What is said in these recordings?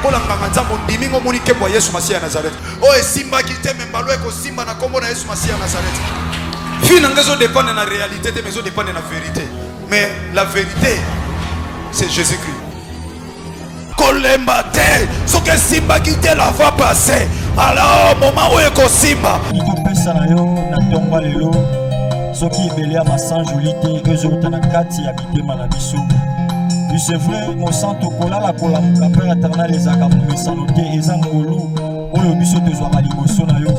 lokola nganga nzambo ndimingo moni kembo Yesu Masiya ya Nazareth. O esimba kite membalo eko simba na kombo na Yesu Masiya ya Nazareth. Fina ngezo dépendre na réalité te mezo dépendre na vérité. Mais la vérité c'est Jésus-Christ. Kolemba te soke simba kite la va passer. Alors moment où eko simba. Ito pesa na yo na tomba lelo. Soki belia masanjolite ezota na kati ya bitema na biso. C'est vrai, mon sang to kola la kola la Père éternel les akamou sanoté ezangolo oyo biso tozwa liboso na yo.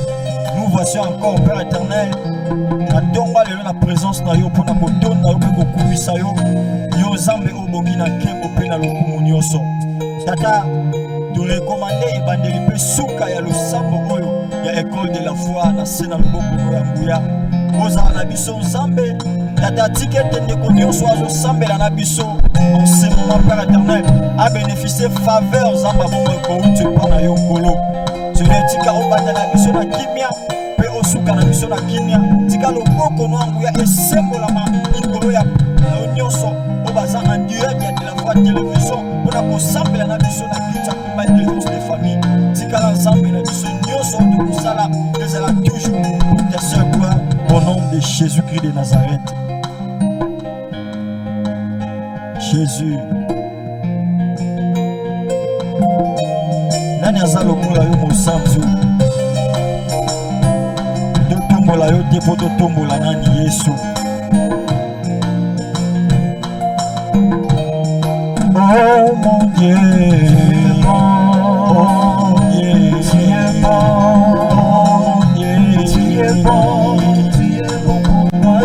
Nous voici encore Père éternel na tomba lelo na présence na yo pona kotonda yo pe kokumisa yo yo zambe obongi na kembo pe na lokumu nyonso. Tata to recommander ebandeli pe suka ya losambo oyo ya école de la foi na sena loboko ya nguya. Oza na biso zambe Tata ticket de condition soit sambe la nabiso en ce moment Père éternel a bénéficié faveur zamba bombe ko tu pana yo kolo tu le tika o banda na biso na kimia pe osuka na biso na kimia tika lo boko no nguya esembola ma ikolo ya nyonso o baza en direct de la voix télévision pour la sambe la biso na kita komba défense des familles tika la sambe na biso nyonso de kusala ezala toujours tes sœurs gloire au nom de Jésus-Christ de Nazareth. Jésus nani azalo kola yo mosantu to tombola yo te po to tombola nani Yesu. Oh mon Dieu, oh Dieu, tu es bon, oh Dieu, tu es bon, tu es bon pour moi,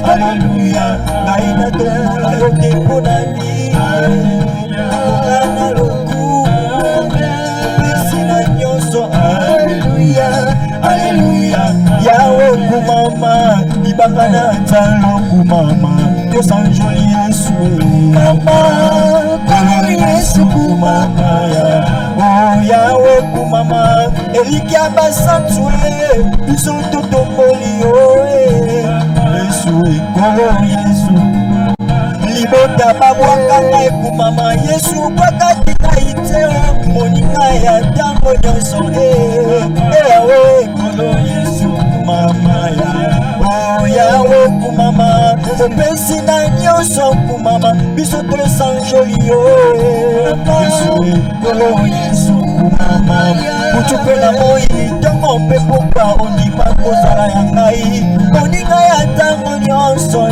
Alléluia, to sanjoli Yesu mama kolo Yesu kumama ya oh Yahweh kumama elikia basantue biso totomboli yo Yesu kolo Yesu libota babwakanga ekumama Yesu kwakatika iteo moninga ya tango nyonso Yahweh kolo Yesu kumama ya oh Yahweh kumama opesi na nyonso kumama biso to sanjoli yo Yesu kolo Yesu kumama kuchupela moi tongo mpepo kwa ondima kozala ya ngai moninga ya tango nyonso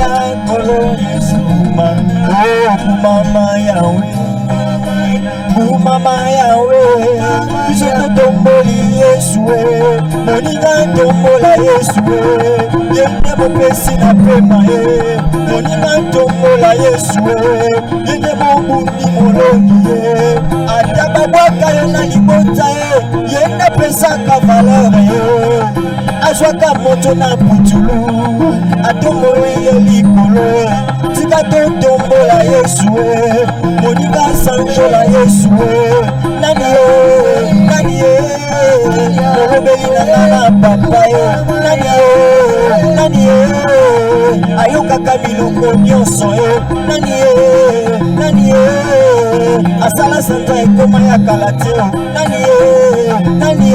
ya kolo Yesu kumama Yahweh kumama Yahweh biso totomboli Yesu moninga tombola Yesu yende mopesi na pema moninga tombola Yesu yende mobundi molongi ata babwaka yo na libota yende pesaka valeur azwaka moto na putulu atomboli ye likolo tika totombola Yesu moninga sanjola Yesu nani molobeli na papa nani ayokaka biloko nyonso nani asala santa ekoma ya kala te nani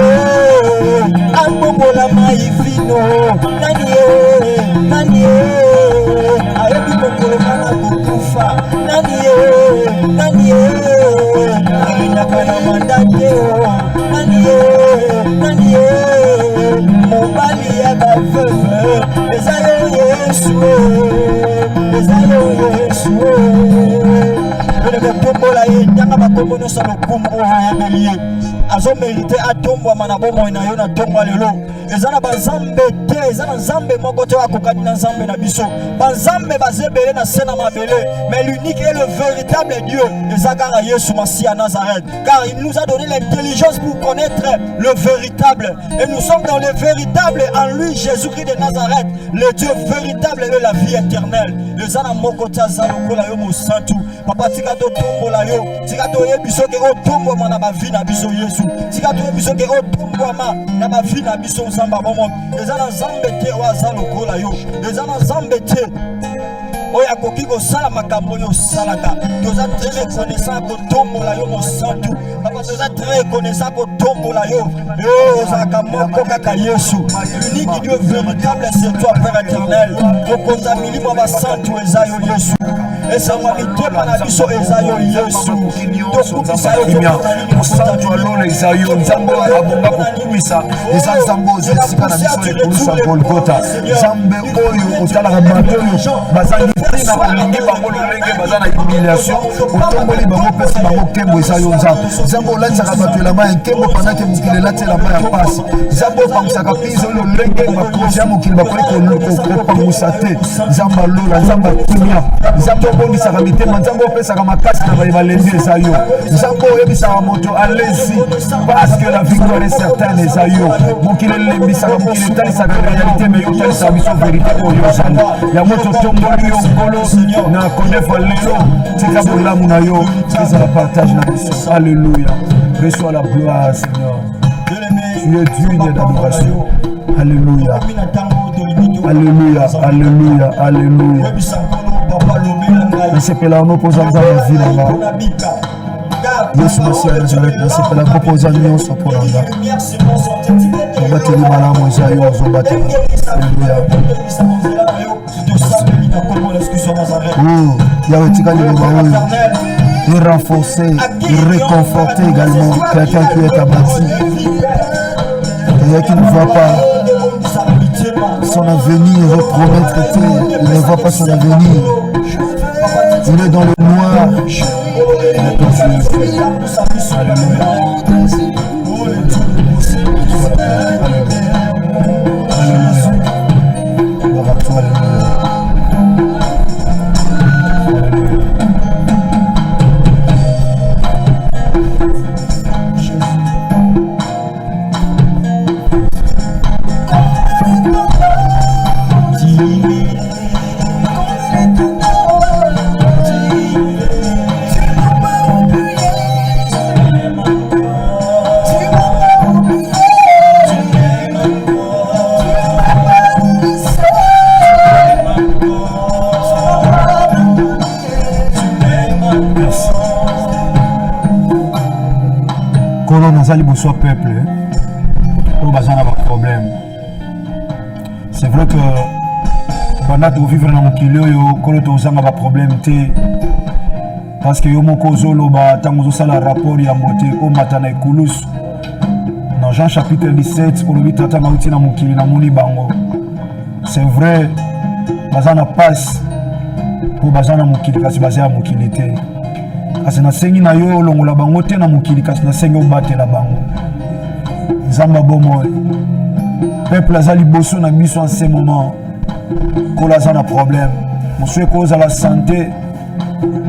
abombola mai vino nani ayebi kokoloma na kokufa nani alingaka na mandate nani mobali ya baveuve eza yo Yesu tombola ye ntanga bakombo nyonso lokumu oyo oyebeli ye azomerite atombwama na bomoi na yo na ntongo lelo eza na banzambe te eza na nzambe moko te akokani na nzambe na biso banzambe bazebele na se na mabele mais l'unique et le véritable Dieu eza kaka Yesu Masiya à Nazareth car il nous a donné l'intelligence pour connaître le véritable et nous sommes dans le véritable en lui Jésus-Christ de Nazareth le Dieu véritable et la vie éternelle eza na moko te aza lokola yo mosantu papa tika totombola yo tika toyebi soki otombwama na bavi na biso Yesu tika toyebi soki otombwama na bavi na biso nzamba bomo eza na nzambe te oyo aza lokola yo eza na nzambe te oyo akoki kosala makambo oyo osalaka toza très reconnaissant kotombola yo mosantu papa toza très reconnaissant kotombola yo ozalaka moko kaka Yesu unique Dieu véritable c'est toi Père éternel okonza milimo basantu eza yo Yesu esangwa mitema na biso eza yo Yesu tokubisa yo mosantu alolo eza yo nzambe abonga kokumisa eza nzambe ozesika na biso ekolusa Golgota nzambe oyo otalaka bato oyo bazali mpina olingi bango lolenge baza na humiliation otomboli bango pesi bango nkembo eza yo nzambe olatisaka bato elamba ya nkembo pendant ke mokili elati elamba ya pasi nzambe opangisaka mpizo lolenge baproje ya mokili bakoki kopangusa te nzambe alola nzambe atumia nzambe obongisaka mitema nzambe opesaka makasi na balembi eza yo nzambe oyebisaka moto alesi parce que la victoire est certaine eza yo mokili elembisaka mokili etalisaka réalité mais yo otalisaka biso vérité oyo ozali yango totomboli yo nkolo na konefa lelo tika bolamu na yo ezala partage na biso alléluia reçois la gloire Seigneur tu es digne d'adoration alléluia alléluia alléluia alléluia nasepela onopoza nzambe vi na nga Yesu Masiya Nazareth nasepela kopoza nyonso mpo na nga obateli malamu eza yo ozobatela alléluia Yahweh tika liloba oyo et renforcer et réconforter également quelqu'un qui est abattu et qui ne voit pas son avenir repromettre terre, il ne voit pas son avenir, il est dans le noir. Nazali Bosso peuple, on a un problème. C'est vrai que pendant que vivre dans mon kilo, quand on a un problème, parce que mon kozolo ba tango ça la rapport ya moté au matana ikulus. Dans Jean chapitre 17, on lui tata na uti na mokili na moni bango. C'est vrai, bazana passe pour bazana mokili kasi bazaya mokili te. Kasi na sengi na yo longola bango te na mokili kasi na sengi obatela bango. Nzamba bomo. Peuple azali bosso na biso en ce moment. Kola zana problème. Monsieur cause à la santé.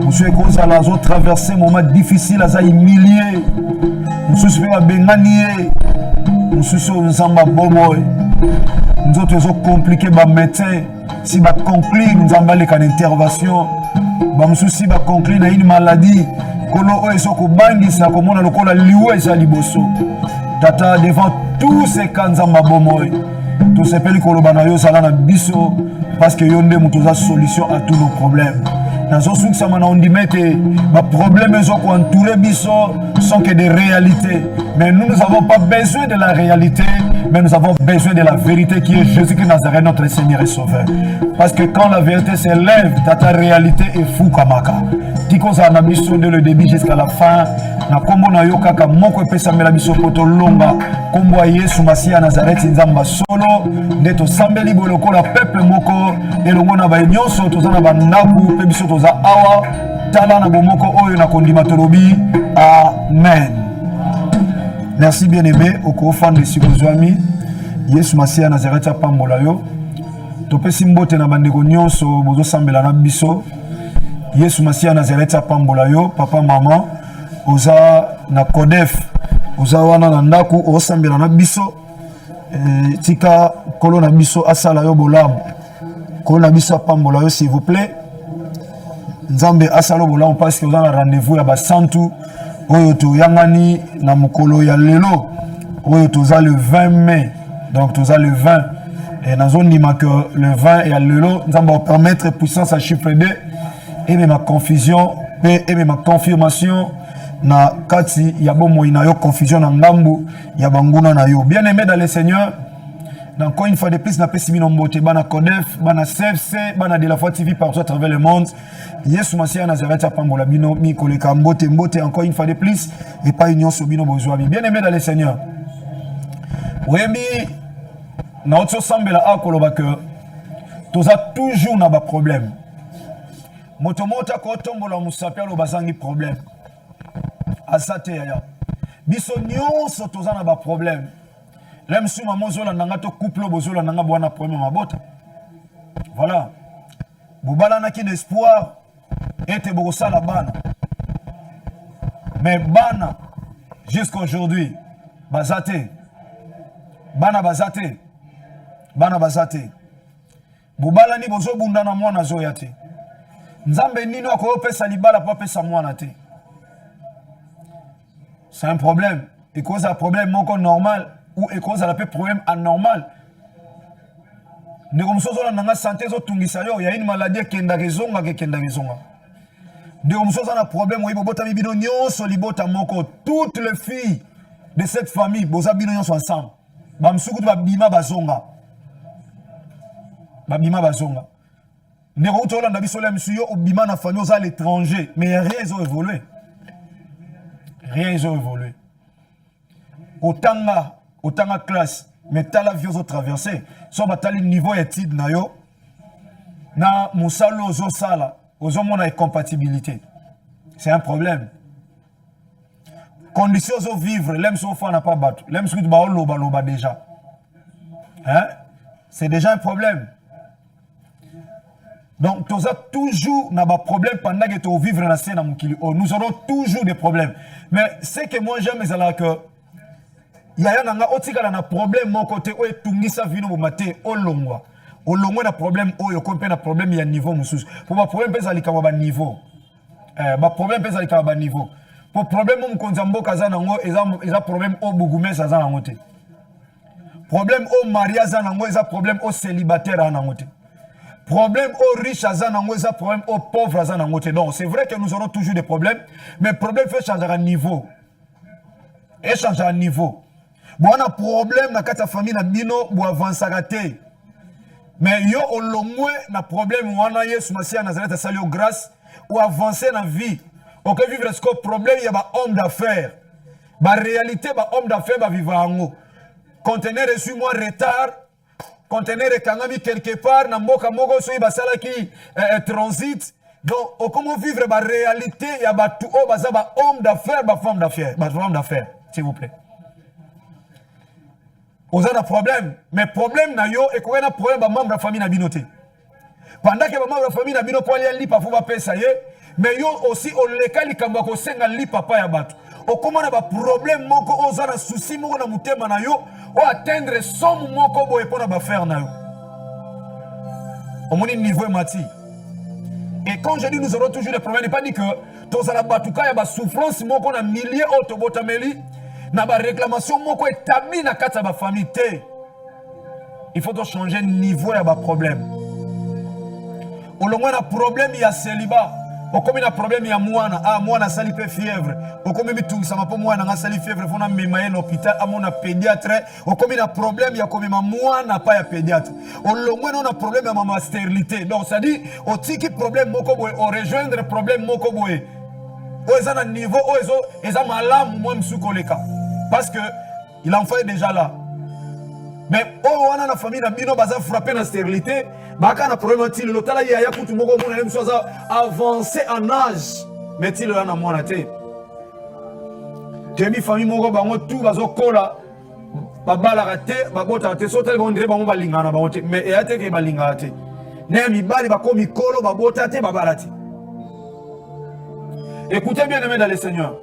Monsieur cause à la zone traverser un moment difficile à humilier. Monsieur se fait à benganie. Monsieur se nzamba bomo. Nous autres sont compliqués ba médecin. Si ba conclure nous avons les intervention. Ba monsieur si ba conclure na une maladie. Kolo o esoko bangi sa komona lokola liwe ezali bosso. Tata devant tous ces kanzamba bomoy. Tout ces pays kolobana yo sala na biso parce que yonde mutoza solution à tous nos problèmes. Dans ce sens ça on dit mettre ma problème est qu'on entoure biso sont que des réalités. Mais nous n'avons pas besoin de la réalité, mais nous avons besoin de la vérité qui est Jésus-Christ Nazareth, notre Seigneur et Sauveur. Parce que quand la vérité s'élève, ta réalité est fou kamaka. Tiko za na biso de le début jusqu'à la fin. Na kombo na yo kaka moko pesa mela biso poto longa. Kombo Yesu Masia Nazareth nzamba solo. Neto sambeli boloko la peuple moko. Elongo na ba nyonso tozana ba ndaku pe biso toza awa. Tala na bomoko oyo na kondima tolobi. Amen. Merci bien-aimé au co-fan de Sikozwami. Yesu Masia Nazareth apambola yo. Topesi mbote na bandeko nyonso bozo sambela na biso. Yesu Masia Nazareth apambola yo, papa maman, oza na Kodef, oza wana na ndaku osambela na biso. Tika kolo na biso asala yo bolamu. Kolo na biso apambola yo s'il vous plaît. Nzambe asala bolamu parce que oza na rendez-vous ya basantu oyo to yangani na mukolo ya lelo. Oyo toza le 20 mai. Donc toza le 20 et na zone ni que le 20 et à lelo nzambe va permettre puissance à chiffre 2. Et même ma confusion, et même ma confirmation, na kati yabomo inayo confusion na ngambu yabanguna na yo. Bien aimé dans le Seigneur, encore une fois de plus, na pesimi nombote, bana Kodef, bana CFC, bana de la foi TV partout à travers le monde. Yesu Masia Nazareth apambola bino mi koleka mbote mbote encore une fois de plus et pas union sobino bozwabi. Bien aimé dans le Seigneur. Wembi na otso sambela akoloba que toza toujours na ba problème. Motomota ko tombola musapia lo bazangi problème. Asate ya. Biso nyonso tozana ba problème. Lem suma mozola nanga to couple bozola nanga bwana problème mabota. Voilà. Bobala na ki d'espoir était bokosala bana. Mais bana jusqu'à aujourd'hui bazate. Bana bazate. Bana bazate. Bobala ni bozo bunda na mwana zoyate. Nzambe nino ko pesa libala pa pesa mwana te. C'est un problème. Et cause un problème moko normal ou et cause la peu problème anormal. Ne comme ça na nga santé zo tungisa yo ya une maladie kenda rezonga ke kenda rezonga. De comme ça na problème o ibota bibino nyonso libota moko toutes les filles de cette famille boza bino nyonso ensemble. Ba msuku ba bima bazonga. Ba bima bazonga. Ne retourne dans biso la monsieur au bima na famille aux à l'étranger mais rien ils ont évolué. Rien ils ont évolué. Autant classe mais tala vieux ont traversé so batali niveau étude na yo na musalo ozo sala ozo mona incompatibilité. C'est un problème. Conditions ozo vivre l'aime so fa na pas battu. L'aime scout ba loba déjà. Hein? C'est déjà un problème. Donc, tu as toujours des problèmes pendant que tu vivre dans la scène. Nous aurons toujours des problèmes. Mais ce que moi j'aime, c'est que il y a un problème mon côté où tu sa vie au matin au long. Au long on a problème où il y a un problème il y a niveau monsieur. Pour le problème pesa likaba niveau. Ba problème pesa likaba niveau. Pour problème mon konzambo kaza nango eza problème au bougumé ça za nango te. Problème au mariage za nango eza problème au célibataire za nango te. Problème aux riches, problème aux pauvres. Donc, c'est vrai que nous aurons toujours des problèmes, mais le problème fait changer à niveau. échange à niveau. Bon, on a problème dans la famille na bino pour avancer à rater. Mais yo au moins na problème on a Yesu Masia Nazareth salio grâce ou avancer dans la vie. On peut vivre ce problème il y a ba homme d'affaires. Ba réalité ba homme d'affaires ba vivre en haut. Conteneur reçu moi retard. Conteneur ekangami quelque part na mboka moko so ba sala ki transit. Donc comment vivre la réalité il y a ba tout ba homme d'affaires ba femme d'affaires s'il vous plaît. Vous avez un problème, mais le problème na yo et qu'on a un problème ba membre de la famille na binoté. Pendant que ba membre de la famille na bino pour aller lipa faut pas payer ça y est, mais yo aussi au lekali kamba ko senga lipa pa ya batu. O comment na ba problème moko oza na souci moko na mutema na yo o atteindre somme moko boye pour na ba faire na yo. Au moni niveau mati. Et quand je dis nous aurons toujours des problèmes, il n'est pas dit que tous à batuka ya ba souffrance moko na milliers auto botameli na ba réclamation moko établi na kata ba famille té. Il faut changer niveau ya ba problème. Au long na problème il y a célibat. Au comme na problème il y a mwana sali pe fièvre. Au comme mi tungisa mapo mwana nga sali fièvre fona memaye l'hôpital amona pédiatre. Au comme na problème il y a comme mwana pas ya pédiatre. Au long na problème ya mama stérilité. Donc ça dit au tiki problème moko boy au rejoindre problème moko boy. O eza na niveau o ezo eza malamu moi msukoleka. Parce que il en fait déjà là. Mais oh on a la famille na bino baza frappé na stérilité. Baka na problème til le tala ya kutu moko mona même chose avancé en âge. Mais til là na mona te. Demi famille moko bango tout bazo kola babala raté babota te sotel bon dire bango balingana bango te mais ya te ke balingana te. Ne mi bali bakomi kolo babota te babala te. Écoutez bien aimés dans le Seigneur.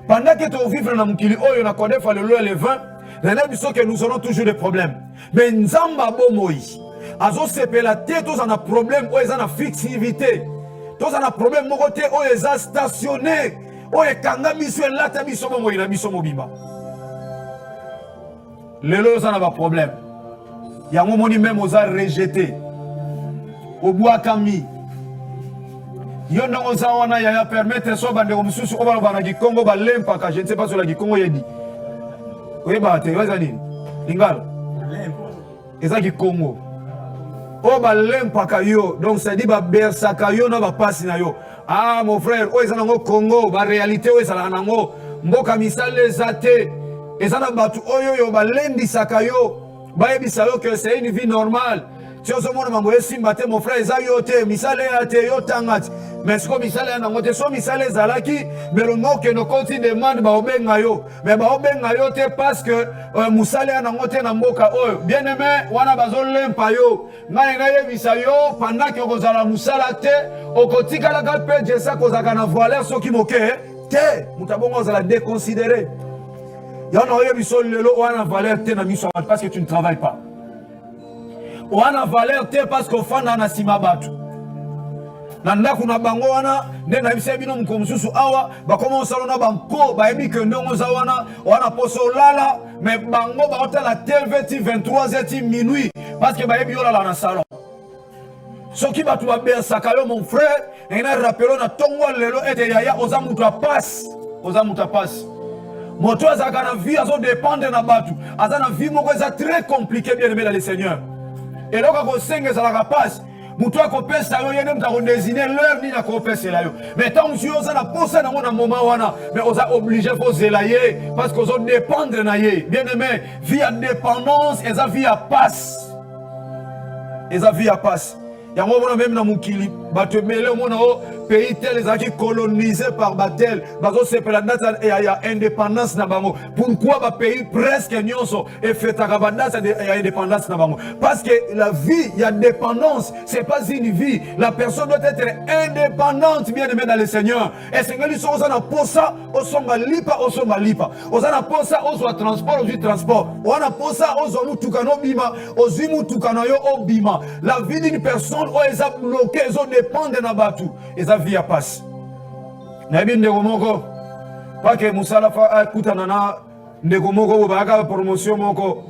Pendant que tu vivre dans Mukili, oh, on connaît le lot et le vin, que nous aurons toujours des problèmes. Mais Nzamba Bomoi, Azo sepe la tête, tous en a problème, oh, ils en a fixivité. Tous en a problème, mon côté, oh, ils ont stationné. Oh, et Kanga Misso, là, ta Misso Momo, il a Misso Mobiba. Les lots, ils en a problème. Il y a un moment même, ils ont rejeté. Au bois Kami. Yo ndongo zawana ya permettre so bande ko mususu ko bana Gikongo ba lempa ka je ne sais pas sur la Gikongo yedi. Oui ba te wazani. Lingala. Lempa. Eza Gikongo. O ba lempa ka yo donc ça dit ba bersa ka yo na ba passe na yo. Ah mon frère, o eza nango Congo ba réalité o eza nango mboka misale zate. Eza na batu oyo yo ba lendi sakayo. Ba yebisa yo que c'est une vie normale. Si on se montre mon frère, Zayote, Misale ate yo tangati. Mais ce que Misale na ngote so Misale zalaki, mais le mot que nos comptes demande ba obenga yo. Mais ba obenga yo te parce que Musale na ngote na mboka oyo. Bien aimé, wana bazo lempa yo. Ngai ngai bisayo pendant que kozala musala te, okotika la ka peje sa kozaka na voileur soki moke te, mutabongo zala déconsidérer. Yana oyo biso lelo wana valeur te na miso parce que tu ne travailles pas. On a valeur te parce qu'on fait na sima batu. Nanda kuna bango wana nde na bise bino mkomsusu awa ba commence na banko ba ebi que ndongo za wana poso lala mais bango ba hôtel TV 23h minuit parce que ba ebi yo lala na salon. Soki batu ba be sakayo mon frère et na rappelo na tongo lelo ete yaya oza mutu passe moto azaka na vie azo dépendre na batu azana vie moko eza très compliqué bien aimé dans le Seigneur. Et là, quand on sait que ça la passe, Moutoua kopé ça yo yene mta désigner l'heure ni na kopé c'est là yo. Mais tant monsieur on a posé dans mon moment wana, mais on a obligé faut zelayer parce qu'on doit dépendre na yé. Bien aimé, vie à dépendance et ça vie à passe. Et ça vie à passe. Ya moi même na mukili, ba te mêler mon pays tel les qui colonisé par Batel, bazo c'est la date et ya indépendance na bango. Pourquoi ba pays presque nyonso et fait ta date et indépendance na bango? Parce que la vie, il y a dépendance, c'est pas une vie. La personne doit être indépendante bien aimé dans le Seigneur. Et Seigneur lui sont na posa, au somba lipa, au somba lipa. Aux na posa, au soit transport, au transport. On a posa, au zomu tukano bima, au zimu tukano yo obima. La vie d'une personne où ils ont bloqué, ils ont dépendé na batu. Ils ont vie à passe. Nabi ndegomoko, pas que Moussala fa écoute nana ndegomoko ba promotion moko.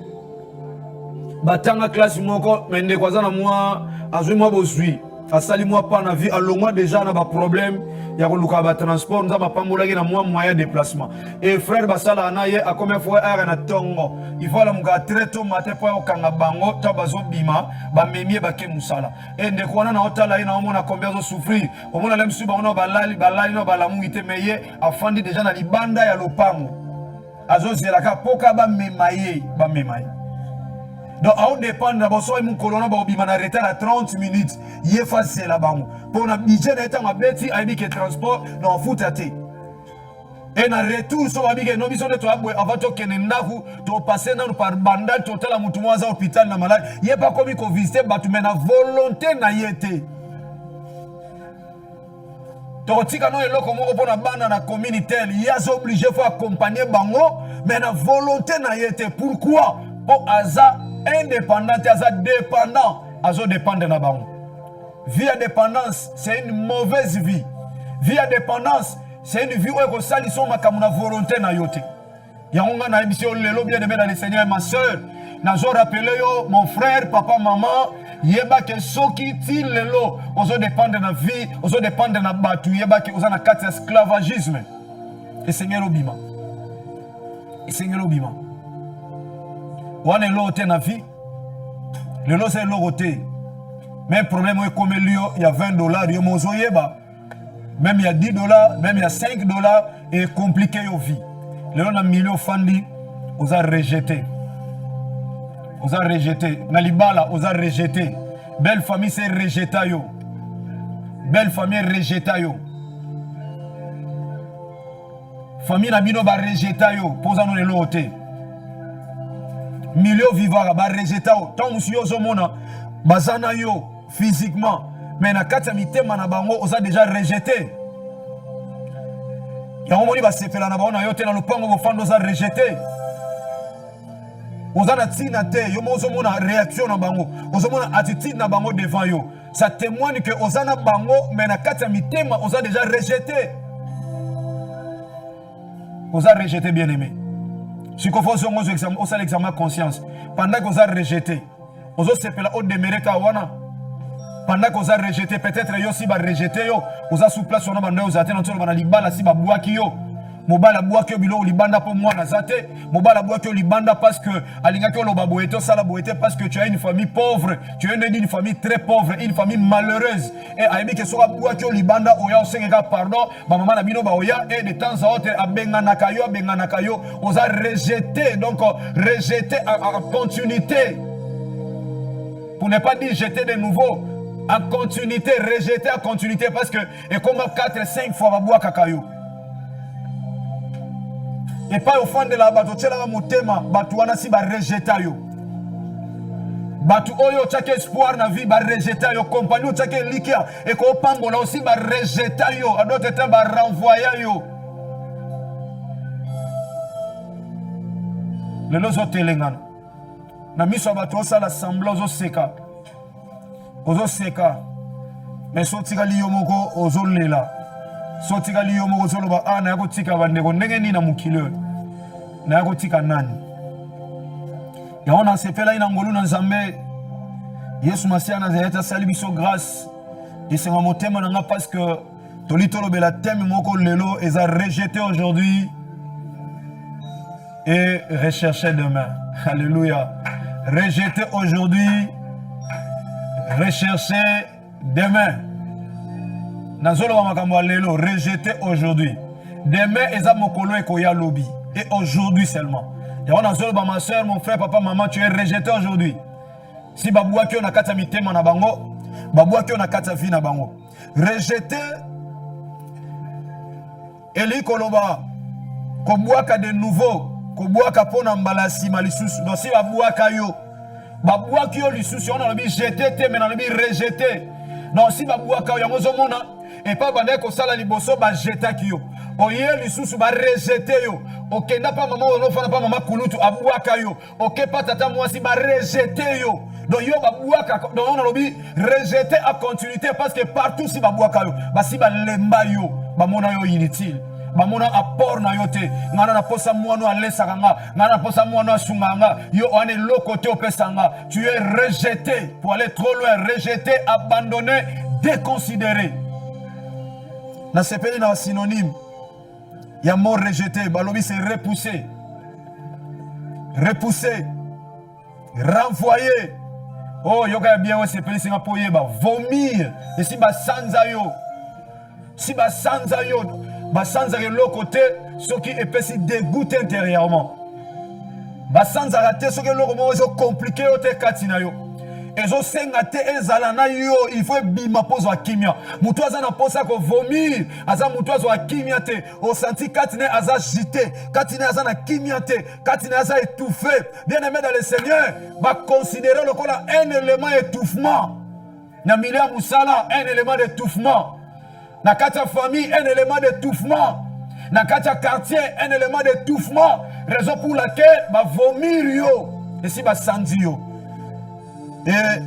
Batanga classe moko, mais ndekwaza na moi azui moi bosui. asali moi pas na vie alongwa déjà na ba problème ya koluka ba transport nza mapambola na moi moyen de déplacement et frère basala na ye a combien fois ara na tongo il faut la muka très tôt matin pour okanga bango ta bazo bima ba memie ba ke musala et ndeko wana na otala ina omona combien zo souffrir omona lem suba ona balali no balamu ite meye afandi déjà na libanda ya lopango azo zelaka poka ba memaye donc on dépend de bosso et mon colonne ba obima na retard à 30 minutes yé facile la bango pour na budget na etanga beti aibi ke transport na futate et na retour so abi ke no biso de to abwe avant to kenendaku to passer na par bandal total mutu mwaza hôpital na malade yé pas comme ko visiter batu mena volonté na yete to tika no eloko moko pona bana na communautaire yé obligé faut accompagner bango mais na volonté na yete pourquoi pour aza indépendant, dépendant, azo dépendre na bango. Vie à dépendance, c'est une mauvaise vie. Vie à dépendance, c'est une vie où on sali son makamuna volonté na yote. Yangonga na émission lelo bien aimé dans le Seigneur ma soeur. Nazo rappelé yo mon frère, papa, maman, yeba ke soki ti lelo, ozo dépendre na vie, ozo dépendre na batu, yeba ke oza na kati esclavagisme. Et Seigneur obima. Et Seigneur obima. Wane lo te na vie, le lo c'est lo te. Même problème est comme il y a $20, yo mozo yeba. Même il y a $10, même il y a $5 et compliqué yo vie. Le lo na million fandi, osa rejeté. Osa rejeté. Nalibala osa rejeté. Belle famille c'est rejeté yo. Belle famille rejeté yo. Famille na bino ba rejeté yo. Posa no le lo te. Milieu vivant ba rejeté yo. Tant monsieur ozomona bazana yo physiquement mais na kati ya mitema na bango oza déjà rejeté. Yango moni ba sepela na bango na yo te na lopango ko fando oza rejeté. Oza na tina te yo mo ozomona réaction na bango. Ozomona attitude na bango devant yo. Ça témoigne que oza na bango mais na kati ya mitema oza déjà rejeté. Oza rejeté bien aimé. Si qu'on fait un examen conscience pendant que vous avez rejeté, vous avez au demeuré kawana. Pendant que vous avez rejeté, peut-être yo si ba rejeté yo, vous avez sous place on a bandé vous avez dans le libala si ba boaki yo. Mobala boaki yo bilo libanda pour moi na zate. Mobala boaki yo libanda parce que alinga ko lo baboeto sala boete parce que tu as une famille pauvre, tu es né d'une famille très pauvre, une famille malheureuse. Et aibi que sera boaki yo libanda oya osengeka pardon, ba maman na bino ba oya et de temps à autre abengana kayo, vous avez rejeté donc rejeté en continuité. Pour ne pas dire jeter de nouveau. En continuité, rejeter en continuité parce que et comme 4-5 fois baboua kakayo. Et pas au fond de la bateau, tu as motema, bateau wana si ba rejeter yo. Bateau oyo tchake espoir na vie ba rejeter yo, compagnon tchake likia et ko pambola aussi ba rejeter yo, à d'autres temps ba renvoyer yo. Le lozo telengana. Na miso bateau ça l'assemblée ozo seka. Ozo seka mais sotika liyo moko ozo lela sotika liyo moko ozo loba na yako tika bandeko ndenge nini na mukile na yako tika nani ya ona sepela ina ngolu na nzambe Yesu Masia na zeta sali biso grâce et c'est mon thème na parce que tolitolo bela thème moko lelo eza rejeté aujourd'hui et recherché demain. Alléluia. Rejeté aujourd'hui, recherché demain. Nazolo makambo lelo rejeté aujourd'hui. Demain eza mokolo ekoya lobi et aujourd'hui seulement. Et on nazolo ba ma soeur, mon frère, papa, maman, tu es rejeté aujourd'hui. Si babua ki on a kata mitema na bango, babua ki on a kata vie na bango. Rejeté eli koloba kobuaka de nouveau, kobuaka pona mbala sima lisusu. Donc si babuaka yo, babuaki yo lisusu on a lobi jeté te mais na lobi rejeté. Non si babuaka yo yango zomona et pas bande ko sala liboso ba jeta ki yo. Oye lisusu ba rejeté yo. Okenda pa maman ono fana pa maman kulutu abuaka yo. Ok pa tata mwasi ba rejeté yo. Donc yo babuaka donc on a lobi rejeté à continuité parce que partout si babuaka yo, ba si ba lemba yo, ba mona yo inutile. Bamona apport na yote ngana na posa mwana alesa kanga ngana posa mwana sunganga yo ane loko te opesanga tu es rejeté pour aller trop loin rejeté abandonné déconsidéré. Na sepeli na synonyme. Il y a mort rejeté, balobi c'est repoussé. Repoussé. Renvoyé. Oh, yoga bien ouais sepeli c'est ngapoye ba vomir. Et si ba sanza yo. Si ba sanza yo, ba sanza ke l'autre côté, ce qui est pessi dégoûté intérieurement. Ba sanza raté ce que l'autre moment est compliqué au te katina yo. Ezo senga te ezala na yo, il faut bima pozo a kimia. Mutu aza na posa ko vomir, aza mutu azo a kimia te. O senti katine aza jité, katine aza na kimia te, katine aza étouffé. Bien aimé dans le Seigneur, va considérer le kola un élément d'étouffement. Na milia musala, un élément d'étouffement. Na katia famille, un élément d'étouffement. Na katia quartier, un élément d'étouffement. Raison pour laquelle va vomir yo. Et si va senti yo. Et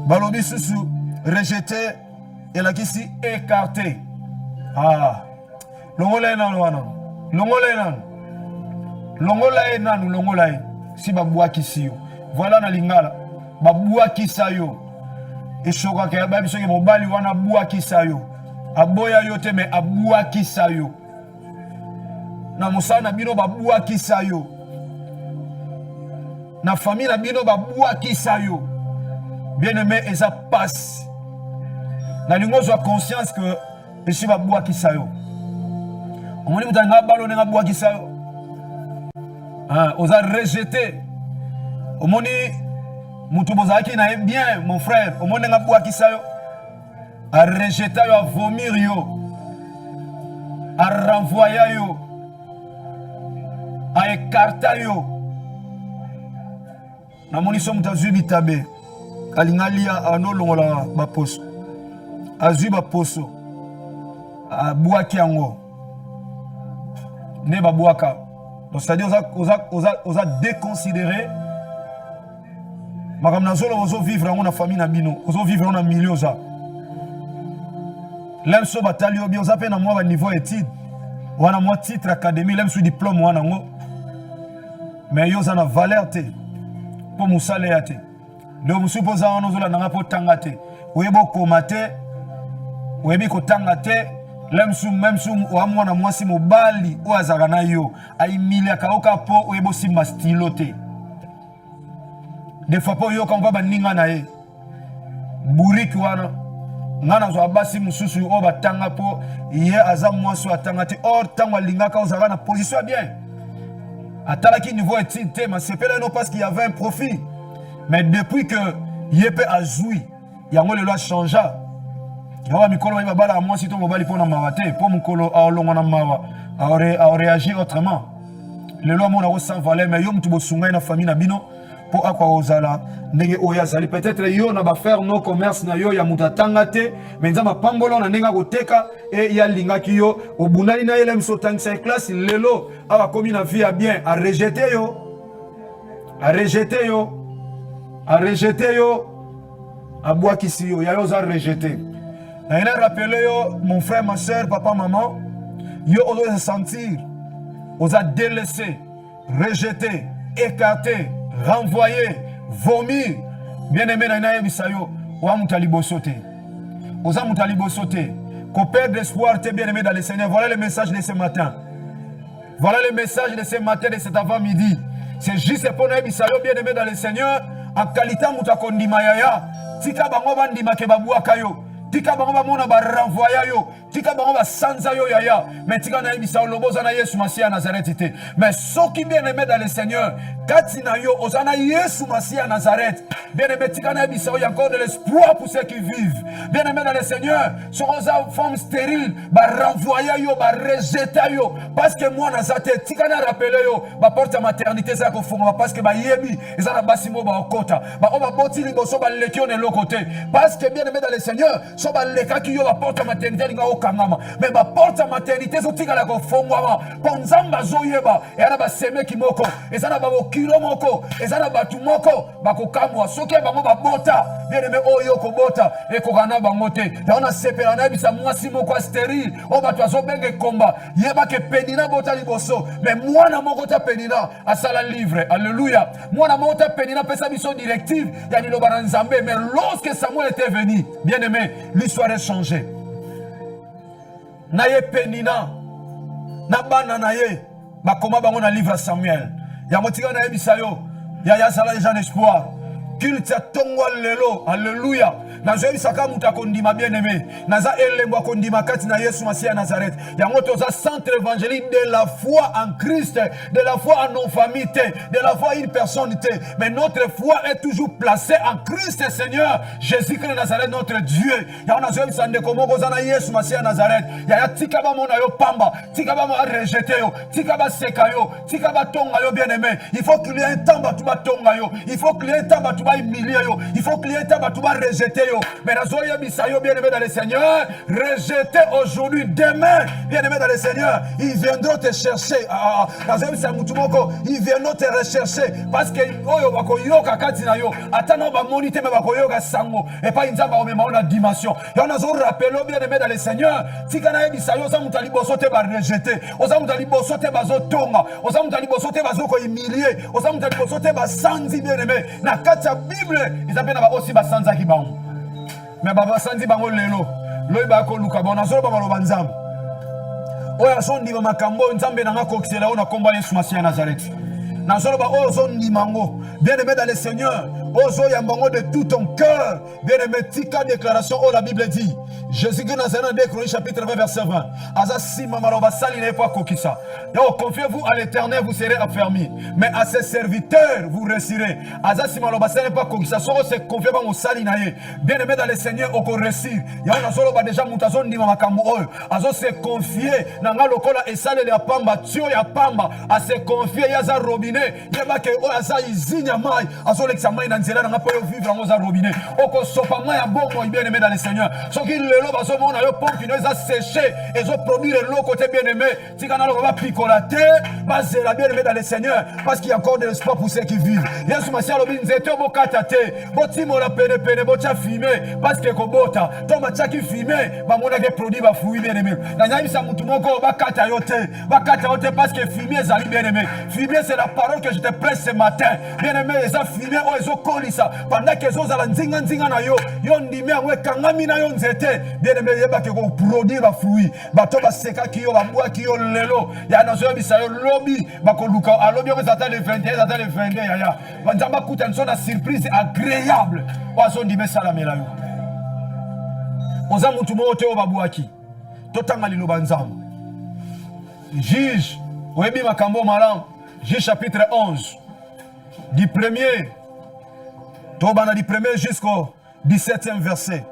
balobi susu rejeté et la kisi écarté. Ah, longola nan wana. Longola nan. Longola nan longola. Si babwa kisi yo. Voilà na lingala. Babwa kisa yo. Et choka ke ba biso ke mobali wana bwa kisa yo. Aboya yo te me abwa kisa yo. Na musana bino babwa kisa yo. Na famille na bino babwa kisa yo. Bien-aimé, et ça passe. Na lingo zo conscience que je suis ba bois qui sa yo. On m'a dit nga ballon nga bois qui sa yo. Ah, on a rejeté. On m'a dit mutu bozaki na bien mon frère, on m'a dit nga bois qui sa yo. A rejeter yo, a vomir yo. A renvoyer yo. A écarter yo. Na moni somme tazu bitabe. Alingalia ano longola baposo. Azui baposo. Abuaki yango. Ne babuaka. Donc c'est-à-dire oza déconsidéré. Makam nazolo ozo vivre en famille na bino. Ozo vivre en milieu oza. Lem so batali obi oza pe na moi ba niveau étude. Wana moi titre académie, lem so diplôme wana ngo. Mais yo za na valeur te. Pour musale ya te. Donc, je suppose que nous avons un peu de temps. Nous avons tangate. Même si nous avons un si mobali ou azarana yo ay milia kaoka po ou ebo si mastilote. Des fois po yo quand va ninga na ye. Buriki wana ngana zo abasi mususu o batanga po ye azam mwaso atangate or tangwa lingaka ozara na position bien. Atala ki niveau étude mais c'est pas non parce qu'il y avait un profit. Mais depuis que Yépe a joui, il y a un loi changé. Il y a un mikolo qui va moi si ton mobile pour n'amarater, pour mon colo a réagi autrement. Le loi mon a sans valeur, mais yom tu bo sunga na famille na bino pour akwa ozala ndenge oyazali peut-être yo na ba faire no commerce na yo ya mutatangate, mais nzamba pambolo na ndenge koteka et ya linga ki yo obunani na yele mso tangisa classe lelo aba komi na vie a bien a rejeter yo. A rejeter yo. A rejeté yo, a bois qui si yo, ya yo a rejeté. Et il a rappelé yo, mon frère, ma soeur, papa, maman, yo on doit se sentir, on a délaissé, rejeté, écarté, renvoyé, vomi. Bien aimé na inaye bisayo, ou a moutalibo sauté. Oza moutalibo sauté. Qu'on perd d'espoir, t'es bien aimé dans le Seigneur. Voilà le message de ce matin. Voilà le message de ce matin, de cet avant-midi. C'est juste pour nous, bisayo, bien aimé dans le Seigneur. En qualité mutakondima yaya tika bango bandima ke babuaka yo tika bango bamona ba renvoya yo tika bango ba sanza yo yaya mais tika na ibisa loboza na Yesu Masia Nazareth te mais ceux qui bien aimé dans le Seigneur katina yo ozana Yesu Masia Nazareth bien aimé tika na ibisa il y a encore de l'espoir pour ceux qui vivent bien aimé dans le Seigneur sur aux femmes stériles ba renvoya yo ba rejeter yo parce que moi nazate tika na rappeler yo ba porte maternité ça ko fonga parce que ba yebi ezana basimo ba okota ba oba boti liboso ba lekio ne lokote parce que bien aimé dans le Seigneur so ba leka ki yo ba porte maternité linga okangama mais ba porte maternité so tika la ko fonga ponzamba zoyeba et ana ba seme ki moko ezana ba kilo moko ezana batu moko ba ko kamwa soki bango ba bota bien aimé oyo ko bota e ko kana bango te ya ona sepela na bisa mwasi moko stérile o ba twazo benge komba yeba ke penina bota liboso mais mwana moko ta penina asala livre alléluia mwana mota penina pesa biso directive ya liloba na Nzambe mais lorsque Samuel était venu bien aimé l'histoire est changée. Naye Penina, Nabana Naye, Bakoma Bango na livre Samuel. Yamotika Naye Bisayo, Yaya Sala les gens d'espoir. Culte ya tongwa lelo, alléluia. Nazo bisaka muta kondima bien-aimé. Naza elembo kondima kati na Yesu Masia Nazareth. Yango toza centre évangélique de la foi en Christ, de la foi en nos familles, de la foi en une personne. Mais notre foi est toujours placée en Christ Seigneur Jésus-Christ Nazareth notre Dieu. Yango nazo bisande komo kozana Yesu Masia Nazareth. Yaya tika ba mona yo pamba, tika ba mo rejeter yo, tika ba seka yo, tika ba tonga yo bien-aimé. Il faut qu'il y ait un temps ba tuba tonga yo. Il faut qu'il y ait un temps ba il faut que l'État va rejeter. Mais bien-aimé dans le Seigneur, rejeter aujourd'hui, demain, bien-aimé dans le Seigneur, ils viendront te chercher. Ils viendront te rechercher. Parce que et pas une la dimension. Et on a rappelé, bien-aimé dans le Seigneur, si on a rejeté, on a humilié, on a bien-aimé. Bible, ils appellent aussi Basanza qui bango. Mais Basanzi bango lelo. Loiba ko luka bona zo ba malo banzam. Oya son di makambo nzambe na ngakokisela ona komba Yesu Masia Nazareth. Na zo ba o son di mango. Bien-aimé dans le Seigneur, ozo yambango de tout ton cœur. Bien-aimé tika déclaration oh la Bible dit. Jésus-Christ Nazareth de Chroniques chapitre 20 verset 20. Azasi mamalo basali n'est pas kokisa. Donc confiez-vous à l'Éternel, vous serez affermis. Mais à ses serviteurs, vous réussirez. Azasi mamalo basali n'est pas kokisa. Soro se confier ba mosali naye. Bien-aimé dans le Seigneur, oko réussir. Ya na solo ba déjà mutazon ndi makambo oyo. Azo se confier na nga lokola esale le pamba tio ya pamba. A se confier ya za robinet. Yeba ke o aza izinya mai. Azo l'examen na nzela na po yo vivre en za robinet. Oko sopa mai ya bongo bien-aimé dans le Seigneur. So ki lelo bazo mona yo pompe no eza séché et zo produire l'eau côté bien-aimé. Tika na lo ba picolater, bazela bien-aimé dans le Seigneur parce qu'il y a encore de l'espoir pour ceux qui vivent. Yesu Masia lobi nzete bokata te. Botimo la pene pene bocha fumer parce que kobota. To macha ki fumer ba mona ke produit ba fouiller bien-aimé. Na nyabi sa mutu moko bakata yo te. Bakata yo te parce que fumer ezali bien-aimé. Fumer c'est la parole que je te prêche ce matin. Bien-aimé, eza fumer o ezo kolisa pendant que zo za nzinga nzinga na yo. Yo ndimi angwe kangami na yo nzete. Bien-aimé, yeba ke ko produire ba fruit. Bato ba seka ki yo ba mbwa ki yo lelo. Ya na zo bisa yo lobby ba ko luka alobi ko zata le 21 zata le 22 ya ya. Banzamba kuta nsona surprise agréable. Wazo ndime salamela yo. Oza mutu mo te o babuaki. Totanga lilo banzamba. Juge, oyebi makambo malam. Juge chapitre 11. Du premier. Tobana du premier jusqu'au 17e verset.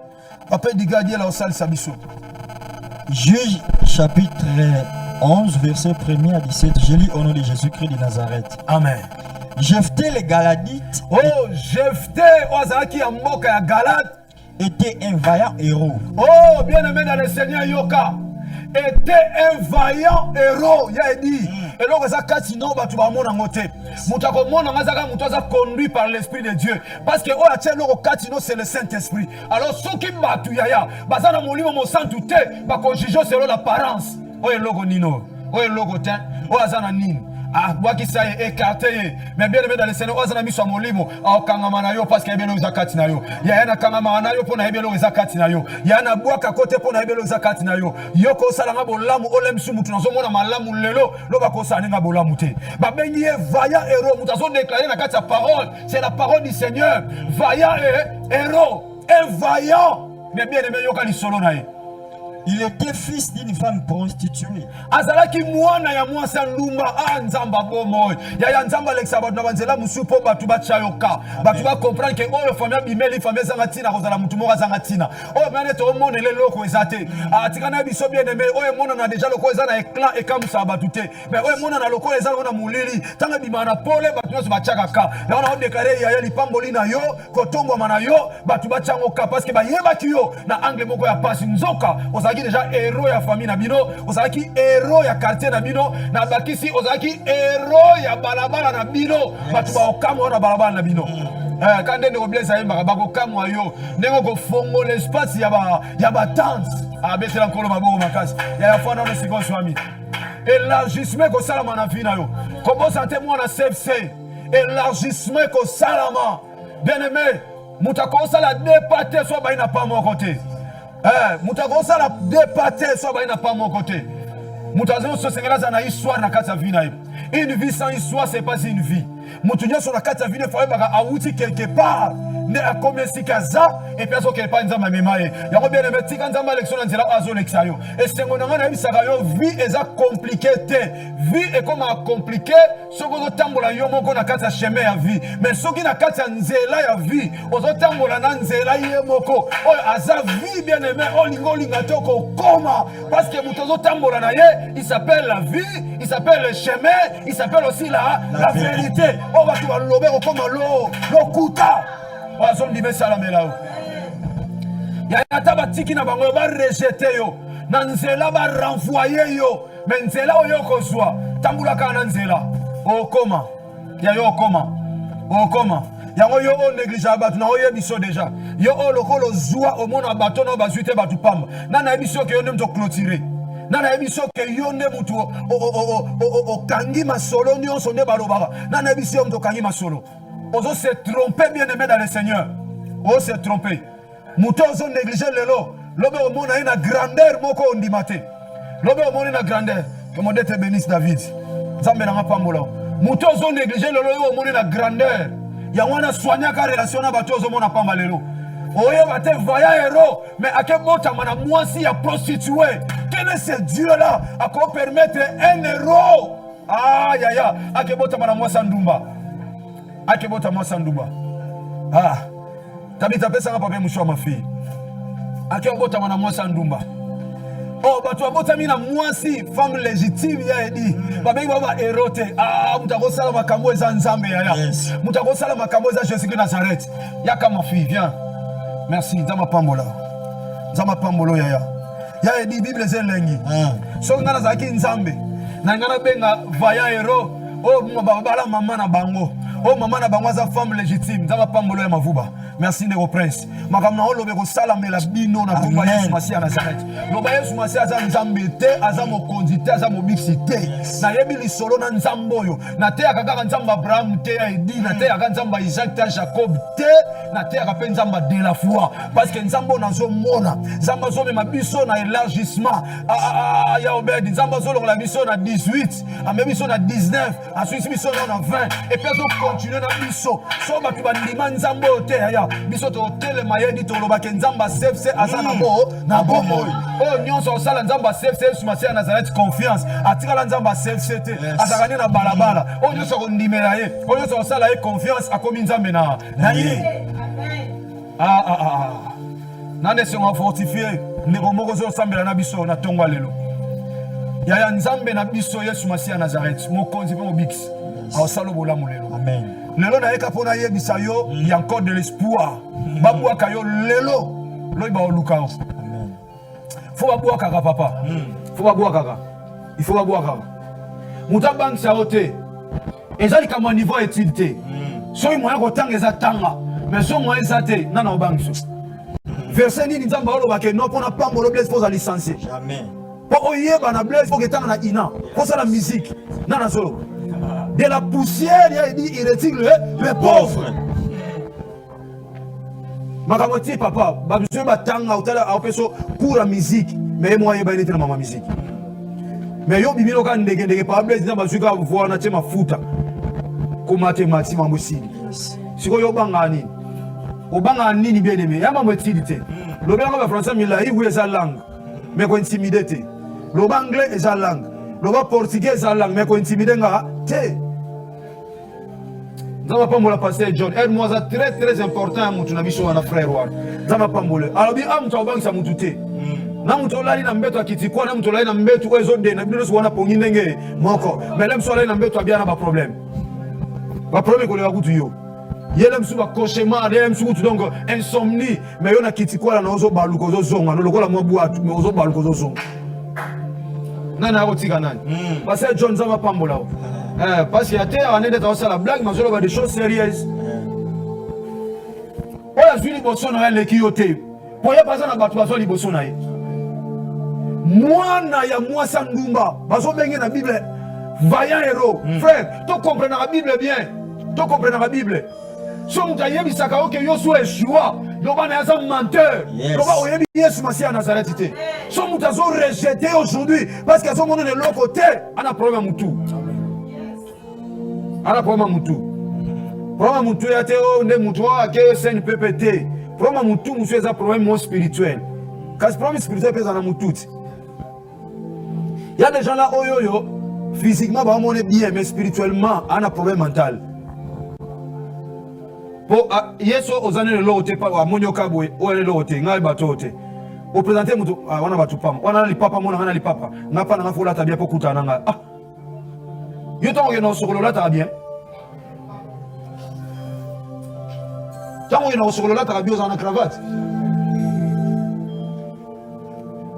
Après Digadier la salle Sabiso. Juge chapitre 11 verset 1er à 17. Je lis au nom de Jésus-Christ de Nazareth. Amen. Jephthé les Galadites. Oh, Jephthé, Ozaki Amboka ya Galate était un vaillant héros. Oh, bien-aimé dans le Seigneur Yoka. Était un vaillant héros, il a dit. Et donc, ça katino batu ba mona ngote. Mutako mona ngazaka mutoza conduit par l'esprit de Dieu. Parce que oh la tienne loko katino c'est le Saint-Esprit. Alors ceux qui batu yaya, bazana molimo mo santu te, ba konjijo selon l'apparence. Oh le logo nino. Oh le logo ten. Oh azana nini. Ah, moi qui ça est écarté. Mais bien aimé dans le Seigneur, on a mis sur mon livre. Ah, kangamanayo parce qu'il y a bien le zakatinayo. Il y a un kangamanayo pour na bien le zakatinayo. Il y a un bois à côté pour na bien le zakatinayo. Yoko salanga bolamu olem sumu tunazo mona malamu lelo loba ko saninga bolamu te. Ba bengi vaillant héros mutazo déclarer na kati parole. C'est la parole du Seigneur. Vaillant héros, un vaillant. Mais bien aimé yoka li solo nae. Il était fils d'une femme prostituée. Azalaki mwana ya mwasa lumba nzamba bomo. Ya nzamba leksa ba banzela musupo batu ba chayoka. Batu ba comprendre que oyo famille bimeli famille zangatina kozala mutu moko zangatina. Oyo mane to monele loko ezate. Atikana biso bien aimé oyo mona na déjà loko ezana éclat et comme ça batute. Mais oyo mona na loko ezana na mulili. Tanga bimana pole batu nso ba chakaka. Ya on a déclaré ya lipamboli na yo, kotongo mana yo, batu ba changoka parce que ba yeba ki yo na angle moko ya pasi nzoka. Déjà héros ya famille na bino, ozaki héros ya quartier na bino, na bakisi ozaki héros ya balabala na bino, batu ba okamo na balabala na bino. Quand ndenge oblesa yemba ba ko kamwa yo, ndenge ko fongo l'espace ya ba dance. Abetela nkolo maboko makasi. Ya fana no siko swami. Élargissement ko salama na fina yo. Kobo santé moi na CFC. Élargissement ko salama. Bien-aimé, mutako sala dépater so ba ina pas mon côté. Moutago ça la dépaté soit n'a pas mon côté. Moutago ce c'est là na histoire na kata vie na. Une vie sans histoire c'est pas une vie. Moutounya sur la kata vie faut ba awuti quelque part. Ne a combien si kaza et puis quelque part nzamba memaye. Ya ko bien aimé tika nzamba élection nzela azo lexayo. Et c'est ngona ngana bisaka yo vie est compliqué te. Vie est comme compliqué soko tambola yo moko na kata chemin ya vie. Mais soki na kata nzela ya vie, ozo tambola na nzela ye moko. Oh aza vie bien aimé olingo linga toko koma parce que mutozo tambola na ye, il s'appelle la vie, il s'appelle le chemin, il s'appelle aussi la vérité. Oh va tu vas lober comme lo kuta. Ozo ndibe salamela. Ya taba tiki na bango ba rejeter yo. Na nzela ba renvoyer yo. Mais nzela oyo kozwa. Tambula kana nzela. O koma. Ya yo koma. O koma. Yango yo o néglige batu na oyo biso déjà. Yo o lokolo zwa o mona bato na bazuite batu pamba. Na na biso ke yo ndem to clôturer. Na na biso ke yo ndem mutu o kangi masolo nyonso nde balobaka. Na na biso yo mto kangi masolo. Ozo se tromper bien aimé dans le Seigneur. Ozo se tromper. Muto ozo négliger lelo. Lobe o mona ina grandeur moko ondimate. Lobe o mona ina grandeur. Que mon Dieu te bénisse David. Zambe na pambola. Muto ozo négliger lelo o mona ina grandeur. Ya wana soigner ka relation na bato ozo mona pamba lelo. Oye bate voya héros mais à quel moment mana moi si ya prostituée. Quel est ce Dieu là à quoi permettre un héros? Ah ya ya, à quel moment mana moi sandumba. Akebota Masanduba. Ah, tabita pesa ngapa pe mshwa ma fille. Akebota mana Masandumba. Oh, batu abota mina mwasi femme légitime ya edi. Babengi baba erote. Ah, mutako sala makambo eza nzambe ya ya. Mutako sala makambo eza Jésus de Nazareth. Yaka ma fille, viens. Merci, Zama Pambola. Zama Pambolo ya ya. Ya edi Bible zelengi. So ngana zaki nzambe. Na ngana benga vaya hero. Oh, baba mama na bango. Oh maman na bangwaza femme légitime nzamba pambolo ya mavuba. Merci Nego Prince. Makamna olobe ko salamela bino na komba Yesu Masia Nazareth. Loba Yesu Masia aza nzambe te, aza mokonzi te, aza mobiksi te. Na yebi lisolo na nzambo yo. Na te akaka nzamba Abraham te ya edi, na te akaka nzamba Isaac te Jacob te, na te akaka nzamba de la foi parce que nzambo nazo mona. Nzamba zo mema biso na élargissement. Ya obedi nzamba zo la biso na 18, ame biso na 19, ensuite biso na 20 et puis continuer na biso so batu bandima nzambo te ya biso to telema yedi to lobaka nzamba CFC asa na bomo oh nyonso osala nzamba CFC Yesu Masia Nazareth confiance atikala nzamba CFC te azakani na balabala oh nyonso kondimela ye oh nyonso osala ye confiance akomi nzambe na ye nande se on fortifier ndeko moko zo sambela na biso na tongwa lelo ya nzambe na biso Yesu Masia Nazareth mokonzi pe mobix awsalo bolamu lelo amen lelo na eka pona yebisa yo il y a encore de l'espoir babwaka yo lelo loiba oluka amen faut babwaka ka papa faut babwaka ka il faut babwaka mutabang sa ote ezali kama niveau étude te so moya ko tanga eza tanga mais so moya eza te nana obangso verset ni nzamba oloba ke no pona pambolo blaise faut licencier jamais po oyeba na blaise faut que tanga na ina faut ça la musique nana solo de la poussière, il dit, il retire les pauvres. Makamoti papa, babusue batanga utala apeso kura musique, mais moi il est dans ma musique. Mais yo bimino kan ndege pable dina bazuka voir na tema futa. Ko mathématique mamosili. Siko yo bangani. Obanga nini bien aimé, ya mamotilité. Le blanc va français mais là il voulait sa langue. Mais ko intimidité. Le anglais est sa langue. Le portugais est sa langue, mais ko intimider nga te. Zama pambola pasteur John aide-moi ça très important mutu na biso na frère wa zama pambola alors bien am to bangisa mutu te na mutu lali na mbeto akitikwa na mutu lali na mbeto ezo de na bino so wana pongi ndenge moko mais lem so lali na mbeto abia na ba problème ko le bakutu yo yelem su ba cauchemar yelem su donc insomnie mais yo na kitikwa na ozo baluko zo zonga no lokola mwa buatu mais ozo baluko zo zonga nana akotika nani pasteur John zama pambola parce qu'il y a terre, on est dans la blague, mais on a des choses sérieuses. On a suivi les bossons dans les kiotés. Pour y avoir besoin de battre les bossons. Moi, moi, Sandumba, parce que dans la Bible, vaillant héros. Frère, tu comprends la Bible bien. Tu comprends la Bible. Si on t'a dit que Yoshua loba na yaza menteur loba oyebi Yesu Masiya Nazareth te so mutu azo rejeté aujourd'hui parce que azo mona le côté ana problème mutu ana problème mutu problème mutu ya te o nde mutu ake sen PPT problème mutu musu eza problème spirituel kasi problème spirituel pesa na mutu ti il y a des gens là oyoyo physiquement ba mona bien mais spirituellement ana problème mental. Po yeso ozane le lote pa wa monyo kabwe o le lote ngai batote o présenter mutu wana batu pam wana li papa mona ngana li papa ngapa na fola tabia po kutana nga yo to ngeno sokolola tabia tango ngeno sokolola tabia ozana cravate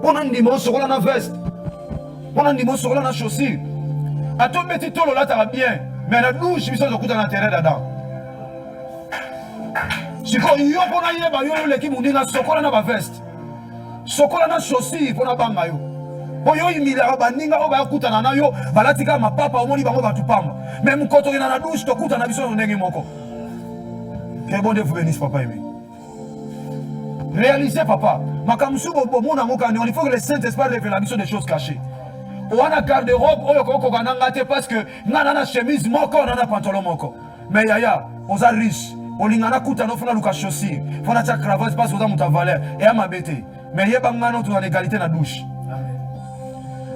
pona ndimo sokola na veste pona ndimo sokola na chaussure ato beti tolo la tabia mais na douche biso zo kutana terrain dedans. Siko yo pona yeba yo leki mundinga sokola na ba veste sokola na chaussure pona banga yo oyo imila baninga o ba kutana na yo balatika mapapa omoni bango batupamba mais mukoto ina na douche to kutana biso ndenge moko. Que bon Dieu vous bénisse papa aimé. Réalisez papa makamsu bo mona ngoka il faut que le Saint-Esprit révèle la mission des choses cachées. Oana garde-robe oyo koko kananga te parce que ngana na chemise moko na pantalon moko mais yaya oza riche olingana kuta no fona luka chaussure fona ta cravate parce que oza muta valeur et ama bete mais yeba ngana to na égalité na douche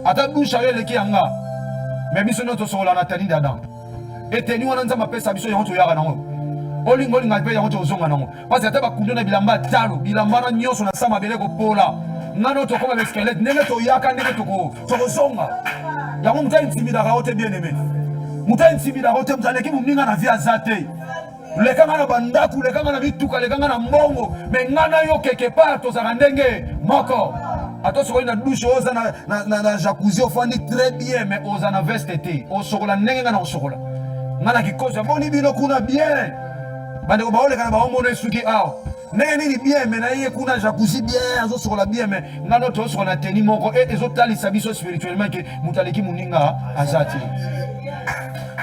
ata douche ayo leki yanga mais biso no to sola na tani dada et teni wana nzamba pesa biso yango to yaka nango olinga pe yango to zonga nango parce que ata ba kundo na bilamba talo bilamba na nyoso na sama beleko pola ngana to koma squelette ndenge to yaka ndenge to zonga yango muta intimida ka ote bien aimé muta intimida ote mzaleki muninga na via zate lekanga na bandaku lekanga na bituka lekanga na mbongo mais ngana yo quelque part to za ndenge moko atosoko na douche oza na jacuzzi ofandi très bien mais oza na veste te osokola ndenge ngana osokola ngana kikoza boni bino kuna bien bande ko baole kana ba omona suki aw ndenge nini bien mais na ye kuna jacuzzi bien azosokola bien mais ngana to osokola teni moko et ezotalisa biso spirituellement que mutaleki muninga azati.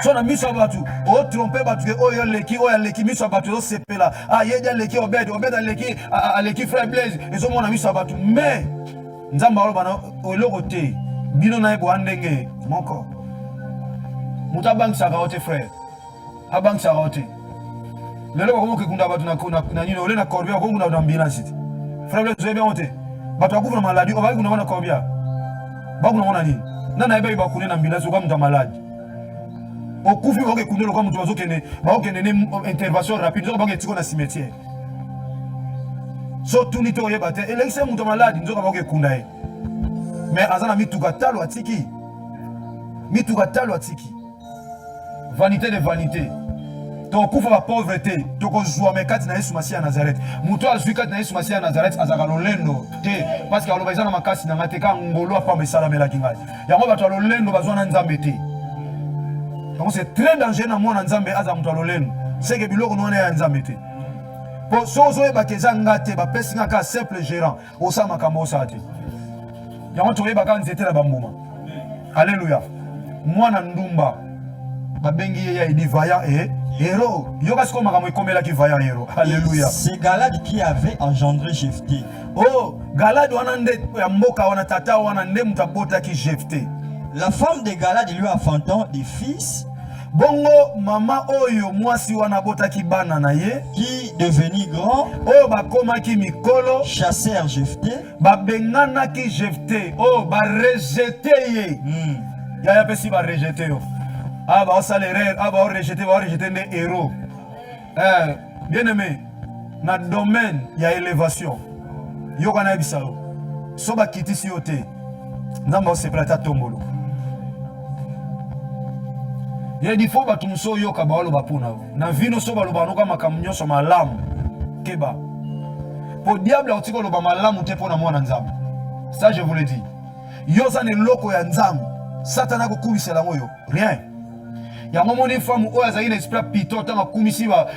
So na miso batu o tromper batu oyo leki oyo leki miso batu o sepela yeja leki obed leki frère Blaise ezo mona miso batu mais nzamba olo bana oloko te bino na ebo andenge moko mutabang saka ote frère abang saka ote lelo ko mo ke kunda batu na nyino ole na corbia ko kunda na ambulance frère Blaise bien ote batu akuvuna maladie o ba kuna na corbia ba kuna mona nini nana ebe ba kuna na ambulance ko muta malade okufi oke kundelo kwa mtu bazokene baokene ne intervention rapide zo bange tiko na cimetière so tunito oyeba te elekise mtu malade nzoka baoke kunda e mais azana mituka talo atiki vanité de vanité to kufa ba pauvreté to ko joie mekati na Yesu Masiya Nazareth muto azwi kati na Yesu Masiya Nazareth azaka lolendo te parce que aloba izana makasi na ngateka ngolo apa mesala melaki ngai yango bato lolendo bazwana nzambe te. Donc c'est très dangereux dans mon nzambe azamto loleno c'est que biloko no na nzambe te po sozo e bakeza ngate ba pesinga ka simple gérant osama kamo sate yango to e baka nzete la bambuma alléluia mwana ndumba babengi ya idivaya et héros yoka siko makamo ekomela ki vaya héros alléluia. C'est Galad qui avait engendré Jephthé. Oh Galad wana nde ya mboka wana tata wana nde mutabota ki Jephthé. La femme de Galad lui enfantant des fils. Bongo mama oyo mwasi wana bota ki bana na ye qui devenu grand oyo bakoma ki mikolo chasseur Jephthé babengana ki Jephthé oh ba rejeté ye ya pesi ba rejeté yo ba osalerer ba rejeté ne héros bien aimé na domaine ya élévation yo kana bisalo so ba kitisi yo te nzamba osepelata tombolo. Il y a des fois que tu yo kabalo bapuna na vino so baloba no kama kamnyoso malamu keba po diable otiko loba malamu te pona mwana nzambe ça je vous le dis yo za ne loko ya nzambe satana ko kubisela ngoyo rien ya momoni femme o aza ina esprit pito tanga kumisi ba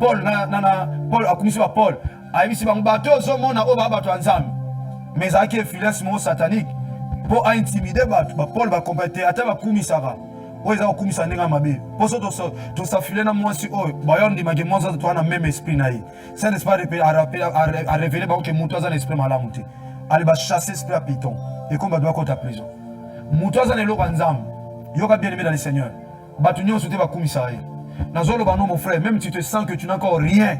Paul na Paul akumisi ba Paul ayibisi ba bato zo mona o ba bato nzambe mais aki efiliation satanique pour intimider ba Paul ba compéter ata ba kumisaka oyo eza kokumisa ndenge ya mabe mposo tosafile na mwasi oyo bayo ndimaki mwasi aza toa na même esprit na ye saint esprit arevele bango ke moto aza na esprit malamu te ale bachasse esprit ya piton ekomi bato bakota prison moto aza na eloko ya nzambe yoka bien aimé dans le Seigneur bato nyonso te bakumisa ye nazoloba no mon frère même si tu te sens que tu n'as encore rien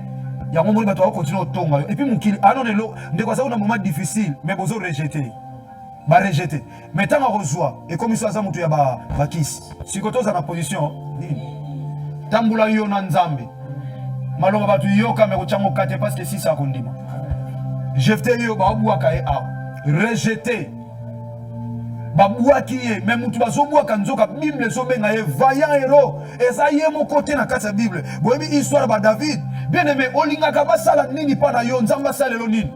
yango moni bato bakokontinue otonga yo et puis mokili ano lelo ndeko aza kuna moment difficile mais bozo rejeter rejeter mais tant akozwa ekomi so aza moto ya bakisi siko toza na position nini tambula yo na nzambe maloba bato yoka me kochango kate parce que si ça kondima jefte yo babwaka ye a rejeter babwaki ye mais mutu bazobwaka nzoka bible ezobenga ye vaillant héros eza ye moko te na kati ya bible boyebi histoire ba David bien aimé olingaka basala nini pa na yo nzambe asalelo nini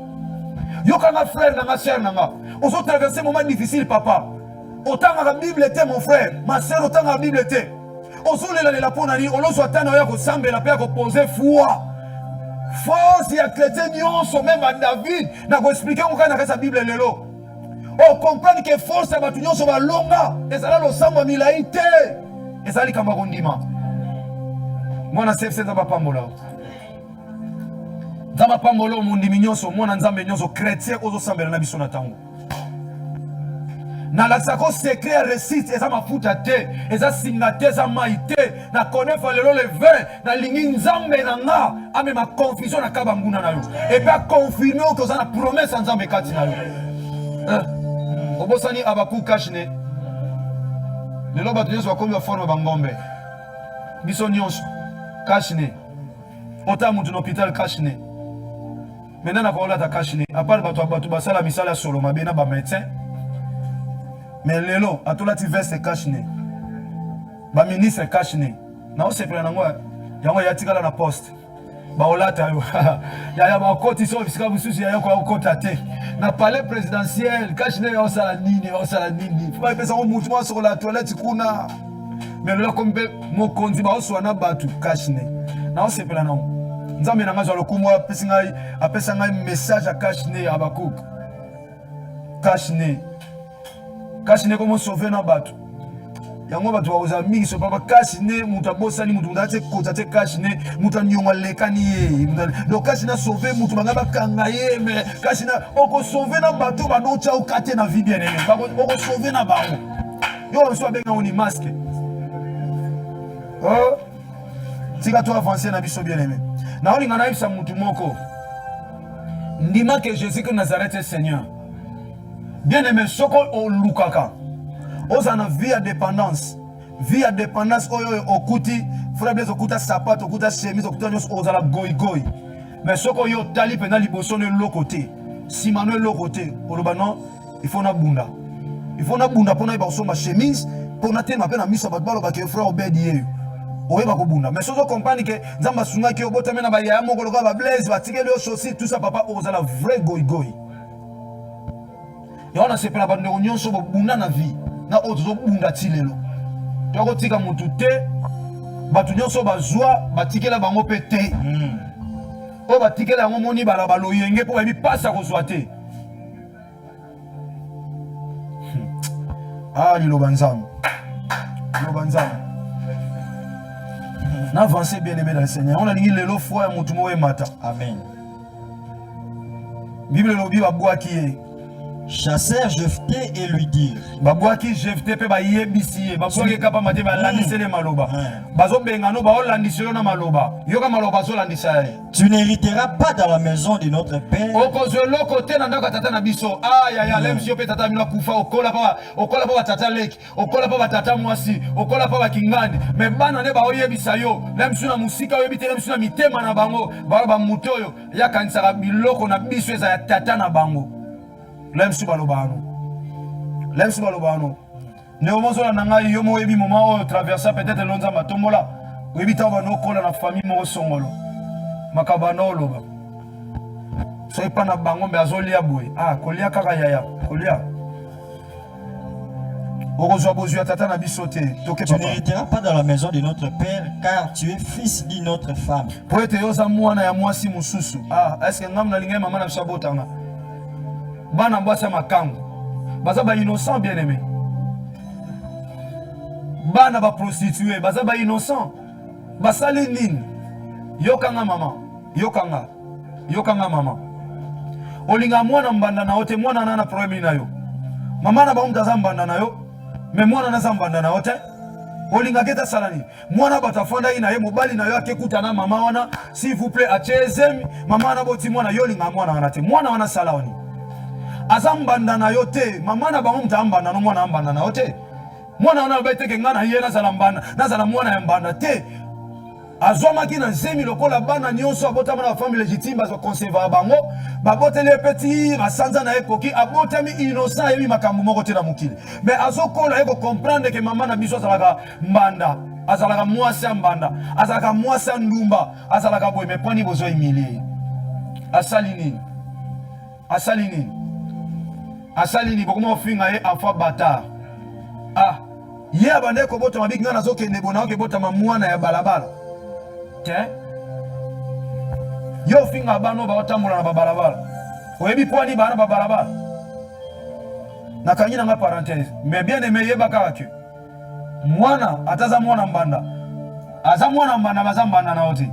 yokanga frère nanga sœur nanga ozo traverser moment difficile papa otanga bible te mon frère ma sœur otanga bible te ozo lela pona ni olozo atana ya ko sambela pe ya ko poser foi force ya chrétien nyonso même à David na ko expliquer ko kana kati ya bible lelo o comprendre que force ya batu nyonso balonga ezala losambo milai te ezali kamba kondima mwana CFC nzamba pambola nzamba pambola mundimi nyonso mwana nzambe nyonso chrétien ozosambela na biso na tango na laksako secret ya réussite eza mafuta te eza singa te eza mai te na konefa lelo le 20 na lingi nzambe na nga amema confusion na kaba nguna na yo epe akonfirme oke oza na promese ya nzambe kati na yo obosani abaku kashine lelo bato nyonso bakomi baforme bangombe biso nyonso kashine ota mutu na hôpital kashine maintenant nakolata kashine apart bato basala misala ya solo mabe na bamédecin mais lelo atolati veste kashine baministre kashine na osepela nango yango yatikala na poste baolata yo yaya bakoti so bisika bususu yaya kwa okota te na palais présidentiel kashine osala nini fa pesa ko mutu mo la toilette kuna mais lelo kombe mokonzi ba oswana batu kashine na osepela nango nzambe nanga zo lokumo apesa ngai message à kashine abakuk kashine komo sauver na batu yango batu bakoza mingi so papa kashine mutu abosani mutu mudate kota te kashine mutu anyonga lekani ye donc kashine sauver mutu banga bakanga ye mais kashine oko sauver na batu banocha okate na vie bien aimé oko sauver na bango yo so benga oni masque oh tika to avancer na biso bien aimé na olinga na ibisa mutu moko ndima que Jésus que Nazareth est Seigneur bien aimé soko o lukaka ozana vie à dépendance oyo okuti frère blaise okuta sapato okuta chemise okuta nyos ozala goy mais soko yo tali pena liboso ne lokote simano lokote oloba non il faut na bunda pona ba osoma chemise pona te ma pena miso batbalo ba ke frère obedi yeyo oyeba ko bunda mais sozo comprendre que nzamba sunga ki obota mena ba ya moko loka ba blaise ba tikele yo chaussure tout ça papa ozala vrai goy et on a sepela ba ndonyo so bunda na vie na ozo bunda tilelo toko tika mutu te batu nyonso bazwa batikela bango pe te o batikela yango moni bala baloyenge po babi pasa kozwa te liloba nzambe na avancer bien aimé dans le Seigneur on a dit lelo foi ya mutu mo emata amen Bible lobi babwaki chassèrent Jephthé et lui dirent babwaki Jephthé pe ba yebisi babwaki kapa mate ba landisele maloba bazo bengano ba olandiselo na maloba yoka maloba zo landisa tu n'hériteras pas dans la maison de notre père okozelo côté na ndaka tata na biso ya lemsio pe tata mina kufa okola pa tata leki okola pa tata mwasi okola pa kingani me bana ne ba oyebisa yo lemsio na musika oyebite lemsio na mitema na bango ba mutoyo ya kanisa biloko na biso eza ya tata na bango lemsu balobano neomozola nanga yo mo yebi moment o traverser peut-être lonza matombola yebi ta bano kola na famille mo songolo makabano loba so epa na bango mbe azolia boy kolia kaka yaya kolia okozwa bozu ya tata na bisote toke papa tu n'hériteras pas dans la maison de notre père car tu es fils d'une autre femme poete yoza mwana ya mwasi mususu est-ce que ngam na linga mama na bisabotanga bana mbwasa makango baza ba innocent bien aimé bana ba prostituée baza ba innocent basali nini yokanga mama yokanga mama olinga mwana mbanda na ote mwana nana problème na yo mama na ba mtaza mbanda na yo mais mwana na mbanda na ote olinga keta salani mwana batafanda ina ye mobali na yo akekuta na mama wana s'il vous plaît achezemi mama na boti mwana yo linga mwana wana te mwana wana salani azambanda na yo te mama na bango mtambanda no mwana ambanda na yo te mwana wana beteke ngana ye na salambanda na sala mwana ya mbanda te azomaki na zemi lokola bana nyonso abotama na famille légitime bazo conserver bango babotele petit basanza na ekoki abotami innocent yebi makambo moko te na mukili mais azokola eko comprendre que mama na biso azalaka mbanda azalaka mwasi ya mbanda azalaka mwasi ya ndumba azalaka boye mais poni bozo humilier asali nini bokoma ofinga ye enfant bâtard ye abande ko botama big ngana zokende bona ke botama mwana ya balabala yo finga bano ba otambola na babalabala oyebi pwani bana babalabala nakanyi na nga parenthèse mais bien aimé yeba kaka mwana ataza mwana mbanda aza mwana mbanda baza mbanda na oti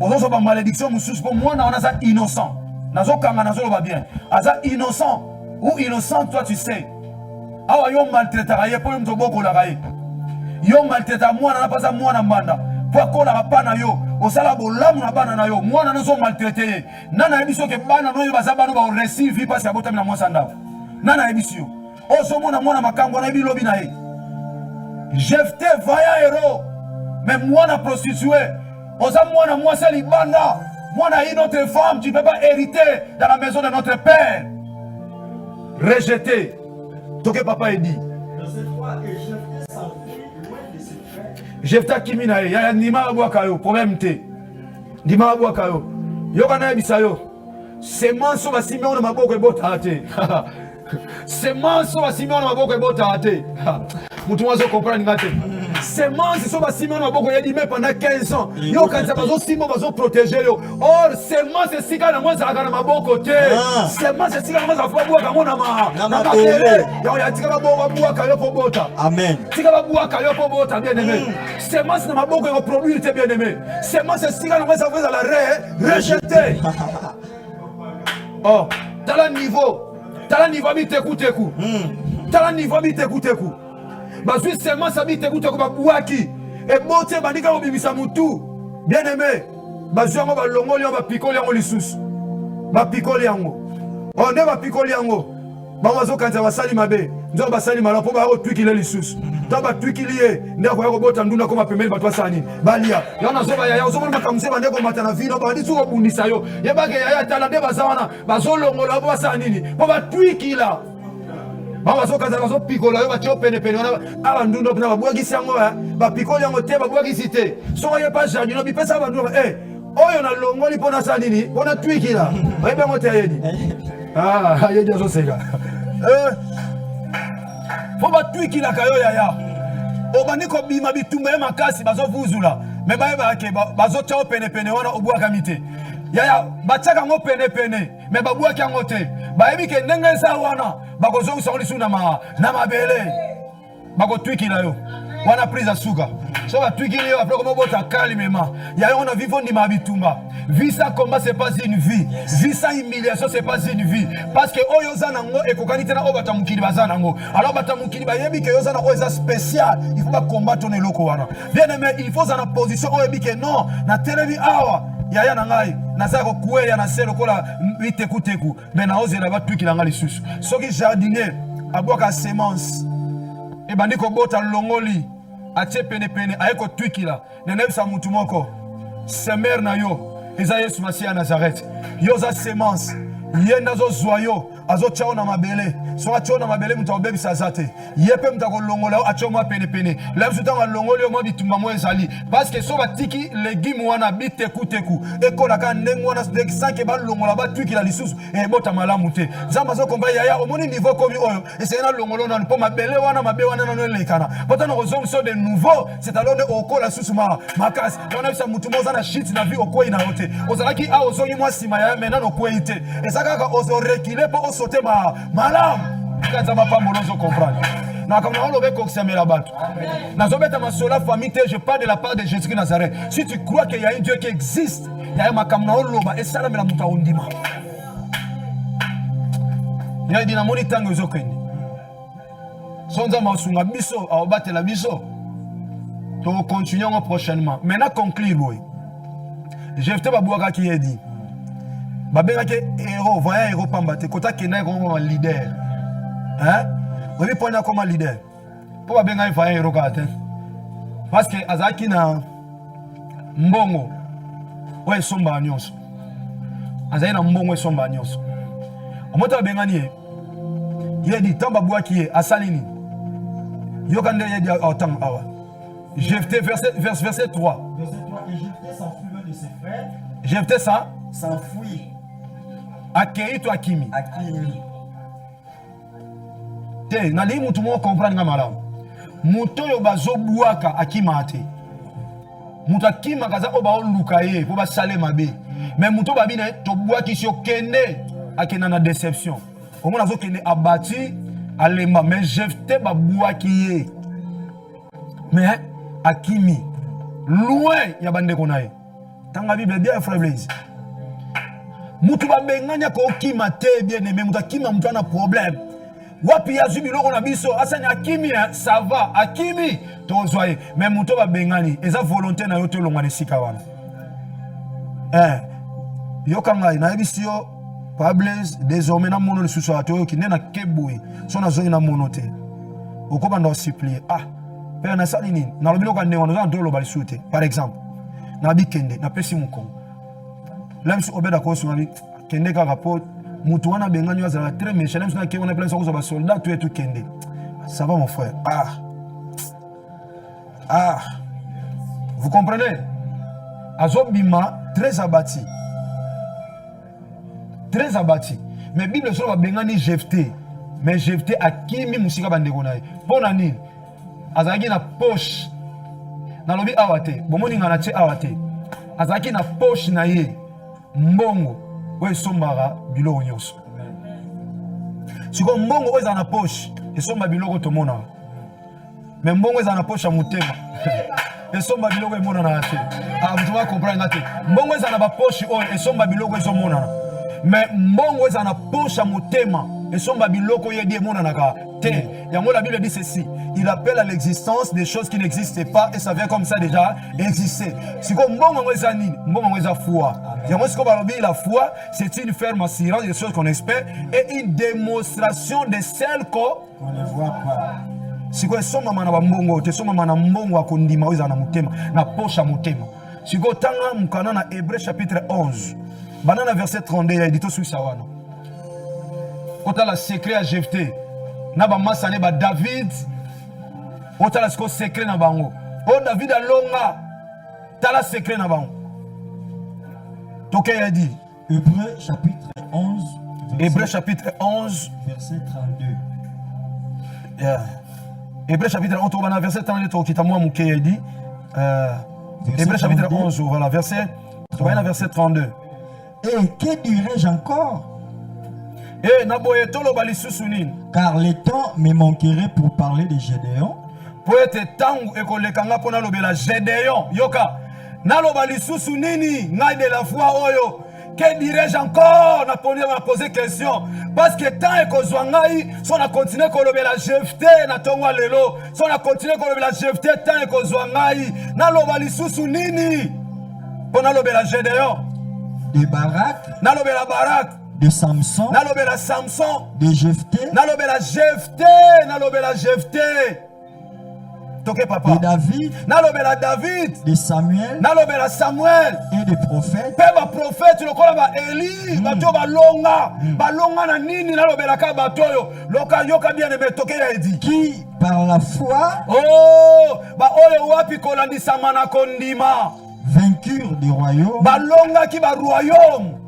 ozoso ba malédiction mususu po mwana wana za innocent nazokanga nazoloba bien aza innocent ou innocent toi tu sais awa yo maltraitaka ye po yo mto bokolaka ye yo maltraita mwana na paza mwana mbanda Pokola bana yo, osala bolamu na bana na yo, mwana nazo maltraité. Nana ebiso ke bana no yo bazaba no ba receive parce abota na mwasa ndao. Nana ebiso. Oso mwana mwana makango na ebilobi na ye. Jefte vaya héros. Mais mwana prostituée, osa mwana mwasa libanda, mwana une autre femme, tu ne peux pas hériter dans la maison de notre père. Rejeté. Toke papa est dit. Jefta kimina ye ya ndima abwaka yo problème te ndima abwaka yo yoka na yebisa yo semanso basimi ona maboko ebota te semanso basimi ona maboko ebota te mutu mwazo comprendre ngate semansi so basimi ona maboko yedime pendant 15 ans yo kanza bazo simo bazo protéger yo or semansi sika na mwanza akana maboko te semansi sika na mwanza afabwaka ngona na mabele ya tika baboko bwaka yo pobota amen tika babwaka yo pobota bien aimé semansi na maboko yo produire te bien aimé semansi sika na mwanza afeza la rejeter oh tala niveau bitekuteku tala niveau bitekuteku bazui semansi bitekuteku babwaki ebote bandika obimisa mutu bien aimé bazui yango balongoli yango bapikoli yango lisusu bapikoli yango onde bapikoli yango bango bazokanisa basali mabe nzoko basali malamu mpo bakotwikile lisusu to batwikili ye nde akoya kobota ndunda koma pembeni bato basala nini balia yo nazoba yaya ozomona makamuse bande komata na vino bandi su kobundisa yo yebake yaya tala nde baza wana bazolongola po basala nini mpo batwikila bango bazokanisa bazopikola yo batie yo penepene wana abandunda mpena babwakisi yango bapikoli yango te babwakisi te soko ye pa jardino bipesa bandunda oyo nalongoli mpo nasala nini mpo natwikila oyebi yango te ayedi ayedi azoseka fo batwikilaka yo yaya obandi kobima bitumba ye makasi bazovuzula me bayebake bazotya yo penepene wana obwakami te yaya batiaka yango penepene me babwaki yango te bayebi ke ndenge eza wana bakozongisa yango lisu na mabele bakotwikila yo wana prise asuka so batwikili yo apres komobota calmement yaya on a vivre ndima bitumba vie ça combat c'est pas une vie vie ça humiliation c'est pas une vie parce que oyo oza nango ekokani te na oyo batamukili baza nango alors batamukili bayebi ke oza nango eza spécial il faut bacombattre na eloko wana bien aimé il faut za na position oyo yebi ke non na telemi awa yaya na ngai naza kokweya na se lokola bitekuteku me naozela batwikila nga lisusu soki jardinier abwaka semence ebandi kobota longoli atie penepene aye kotwikila nenebisa mutu moko semer na yo eza Yesu Masiya Nazareth yo za semence ye nazozwa yo azotya yo na mabele so atya yo na mabele mutu akobebisa aza te ye mpe mutu akolongola yo atya yo mwa penepene la biso ntango alongoli yo mwa bitumba mo ezali parceke so batiki legime wana bitekuteku ekolaka ndenge wana sanke balongola batwikila lisusu ebota malamu te nzambe azokomba yaya omoni niveau komi oyo eseye nalongola yo nanu mpo mabele wana mabe wana nano elekana mpo tana kozongisa de nouveau c'est alors nde okola susu makasi wana bisa mutu mo oza na shit na vie okwei na yo te ozalaki awa ozongi mwa nsima ya me nano okwei te eza kaka ozorekile mpo osote malamu kanza mapambolo ozo comprendre Na comme on le ko semela bato. Na zobeta masola famille, je parle de la part de Jésus de Nazareth. Si tu crois qu'il y a un Dieu qui existe, il y a ma kamna oloba et ça la muta ondima. Il y a dit na moni tango zokende. Sonza masunga biso a obate la biso. To continuons prochainement. Maintenant conclure boy. Jephté babouaka qui a dit babenga ke héros, voyez héros pambate kota kena comme leader. Hein? Oui, pour comme leader. Pour babenga voyez héros kate. Parce que azaki na mbongo ouais somba nyonso. Azaki na mbongo ouais somba nyonso. Omota babenga ni il a dit tamba babouaki est asalini. Yokande il a dit autant awa. Jephté verset 3. Verset 3. Et Jephté s'enfuit de ses frères. Jephté ça s'enfuit. Akei to akimi. Akimi. Te nali mutu mo comprendre ngama muto yo bazo buaka akima te. Mutu akima kaza ko ba oluka ye po ba sale mabe. Mais muto babi na to buaki si okende akena na déception. Au moins azo kende abati alemba mais Jephté ba buaki ye. Mais akimi loin ya bande konaye. Tanga Bible bien frère Blaise. Mutu ba benganya ko kima te bien aimé mutu akima mutu ana problème. Wapi ya zubi loko na biso asani akimi ça va akimi to zoye mais mutu ba bengani eza volonté na yo to longwa nesika wana. Yokanga na ebisi yo Blaise désormais na mono le susu ato ki na keboui so na zoyi na monote. Okoba ndo supplier père na salini na lobilo ka ne wana ndo lo balisute par exemple na bikende na pesi mukongo là monsieur obeda ko so ngabi kende ka rapport mutu wana benganyo azala très méchant même na ke on a plein de soldats tout et tout kende ça va mon frère vous comprenez azobima très abattu mais Bible so ba bengani Jephté mais Jephté akimi musika bandeko naye pona nini azaki na poche na lobi awate bomoni ngana tie awate azaki na poche na ye mbongo we sombara biloko nyonso siko mbongo we za na poche esomba biloko tomona mais mbongo za na poche ya mutema esomba biloko emona na te mtu va comprendre ngate mbongo za na ba poche o esomba biloko ezomona mais mbongo za na poche ya mutema esomba biloko yedi emona na ka te yango la Bible dit ceci. Il appelle à l'existence des choses qui n'existent pas et ça vient comme ça déjà exister. Si comme bon foi. La foi, c'est une ferme assurance des choses qu'on espère et une démonstration de celles qu'on ne voit pas. Si quoi soma mana bambongo, te soma mana mbongo akondima oza na mutema, na pocha mutema. Si quoi tanga mukana na Hébreux chapitre 11. Banana verset 32 il dit tout sur ça wana. Ota la secret à Jephté. Na ba masane ba David. Ota la secret na bango. O David alonga. Tala secret na bango. Toke a dit. Hébreux chapitre 11. Hébreux chapitre 11. Verset 32. Hébreux chapitre 11. On va verset 32. Tokita moi mouke a dit. Hébreux chapitre 11. Voilà verset. On va verset 32. Et que dirais-je encore? Car le temps me manquerait pour parler de Gédéon. Yoka. De la foi oyo. Que dirais-je encore? On a posé question. Parce que tant que Zwangai, si on a continué à lever la Jephté, na tongwa lelo. Si on a continué à lever la Jephté, tant que Zwangai, na lobali susu nini. Pour na lever la Gédéon. De Barak. Na lever la Barak. De Samson. Na lobela Samson. De Jephté. Na lobela Jephté. Na lobela Jephté. Toke papa. De David. Na lobela David. De Samuel. Na lobela Samuel. Et des prophètes. Pe ba prophète lokola ba Eli, bato ba longa. Ba longa na nini na lobela ka batoyo. Loka yoka bien aimé toke ya edi. Qui par la foi. Oh, ba oyo wapi kolandisa mana kondima. Vainqueur du royaume. Ba longa ki ba royaume.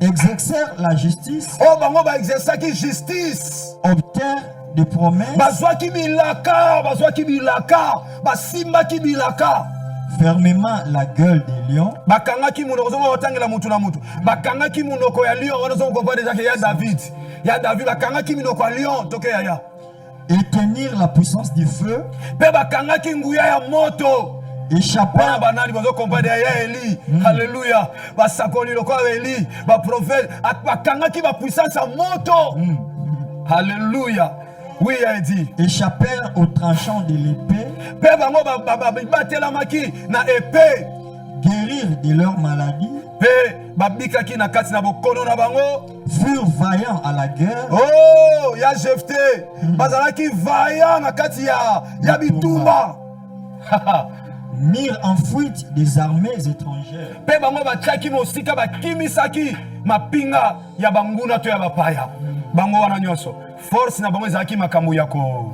Exercèrent la justice. Oh, bango ba exercer qui justice. Obtint des promesses. Bazwa ki bilaka, ba simba ki bilaka. Fermement la gueule des lions. Bakanga ki munoko zo otangela mutu na mutu. Bakanga ki munoko ya lion, on zo comprendre déjà que ya David. Ya David bakanga ki munoko ya lion, toke ya. et tenir la puissance du feu, échapper. Alléluia. Alléluia. Oui, il dit. Échapper au tranchant de l'épée. Guérir de leur maladie. Furent vaillants à la guerre. Oh, ya Jephté. Bazalaki vaillant na kati ya bitumba. Mirent en fuite des armées étrangères. Pe bango batiaki mosika bakimisaki mapinga ya banguna to ya bapaya. Bango wana nyonso. Force na bango ezalaki makambo ya ko.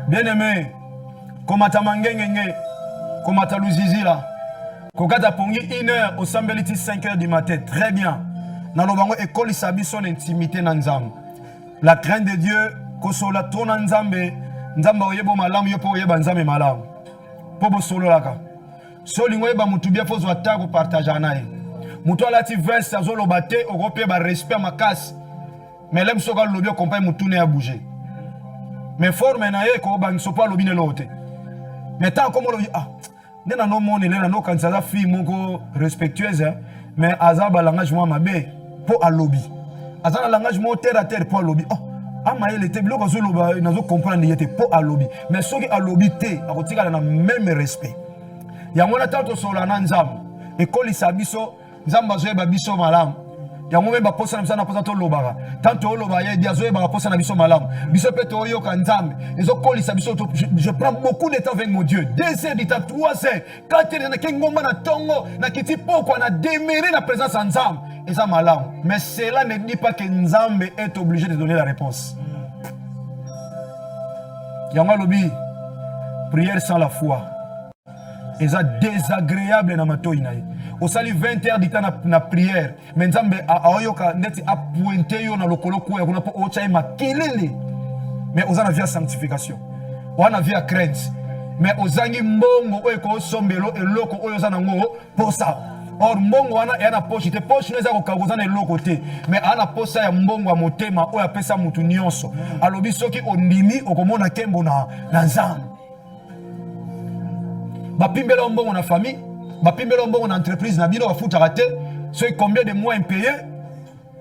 Bien-aimé, komata mangengenge, komata luzizila. Kokata pongi 1h au sambeliti 5h du matin. Très bien. Nalo bango ekoli sabi son intimité na nzambe. La crainte de Dieu kosola to na nzambe, nzamba oyebo malamu yo po oyeba nzambe malamu. Pobo solo laka. Solingo yeba mutu bia fozo atako partager nae. Mutu alati verse azolo bate ogope ba respect makasi. Mais l'aime soka lobi compagnie mutu ne a bougé. Mais forme na ye ko bangiso pa lobi ne lote. Mais tant comme lobi nena no moni nena no kanzaza fi moko respectueuse mais azaba langage moi mabe po alobi. Azana langage mo terre à terre po alobi. Ama ele te biloko zo loba nazo comprendre yete po alobi. Mais soki alobi te akotika na même respect. Yango na tato solana nzambe. Ekoli sabiso nzamba zo eba biso malamu. Yango meba posa na msana posa to lobara. Tanto loba ye dia zo eba posa na biso malamu. Biso pe to yoka nzambe. Ezo koli sabiso je prends beaucoup de temps avec mon Dieu. 2 heures d'ita 3 heures. 4 heures na kengomba na tongo na kiti poko na demeurer na présence en nzambe. Eza malamu. Mais cela ne dit pas que nzambe est obligé de donner la réponse. Yango lobi prière sans la foi. Eza désagréable na matoi na ye. Au sali 20 heures d'ita na prière. Mais nzambe aoyoka neti a pointé yo na lokolo ko ya kuna po ocha ma kelele. Mais ozana via sanctification. Wana via crainte. Mais ozangi mbongo oyo ko sombelo eloko oyo ozana ngo posa. Or mbongo wana yana poche te poche neza ko kagozana eloko te. Mais ana posa ya mbongo ya motema oyo apesa mutu nyonso. Alobi soki ondimi okomona kembo na nzambe. Bapimbela mbongo na famille, bapimbela mbongo na entreprise na bino bafuta raté, soki combien de mois impayés,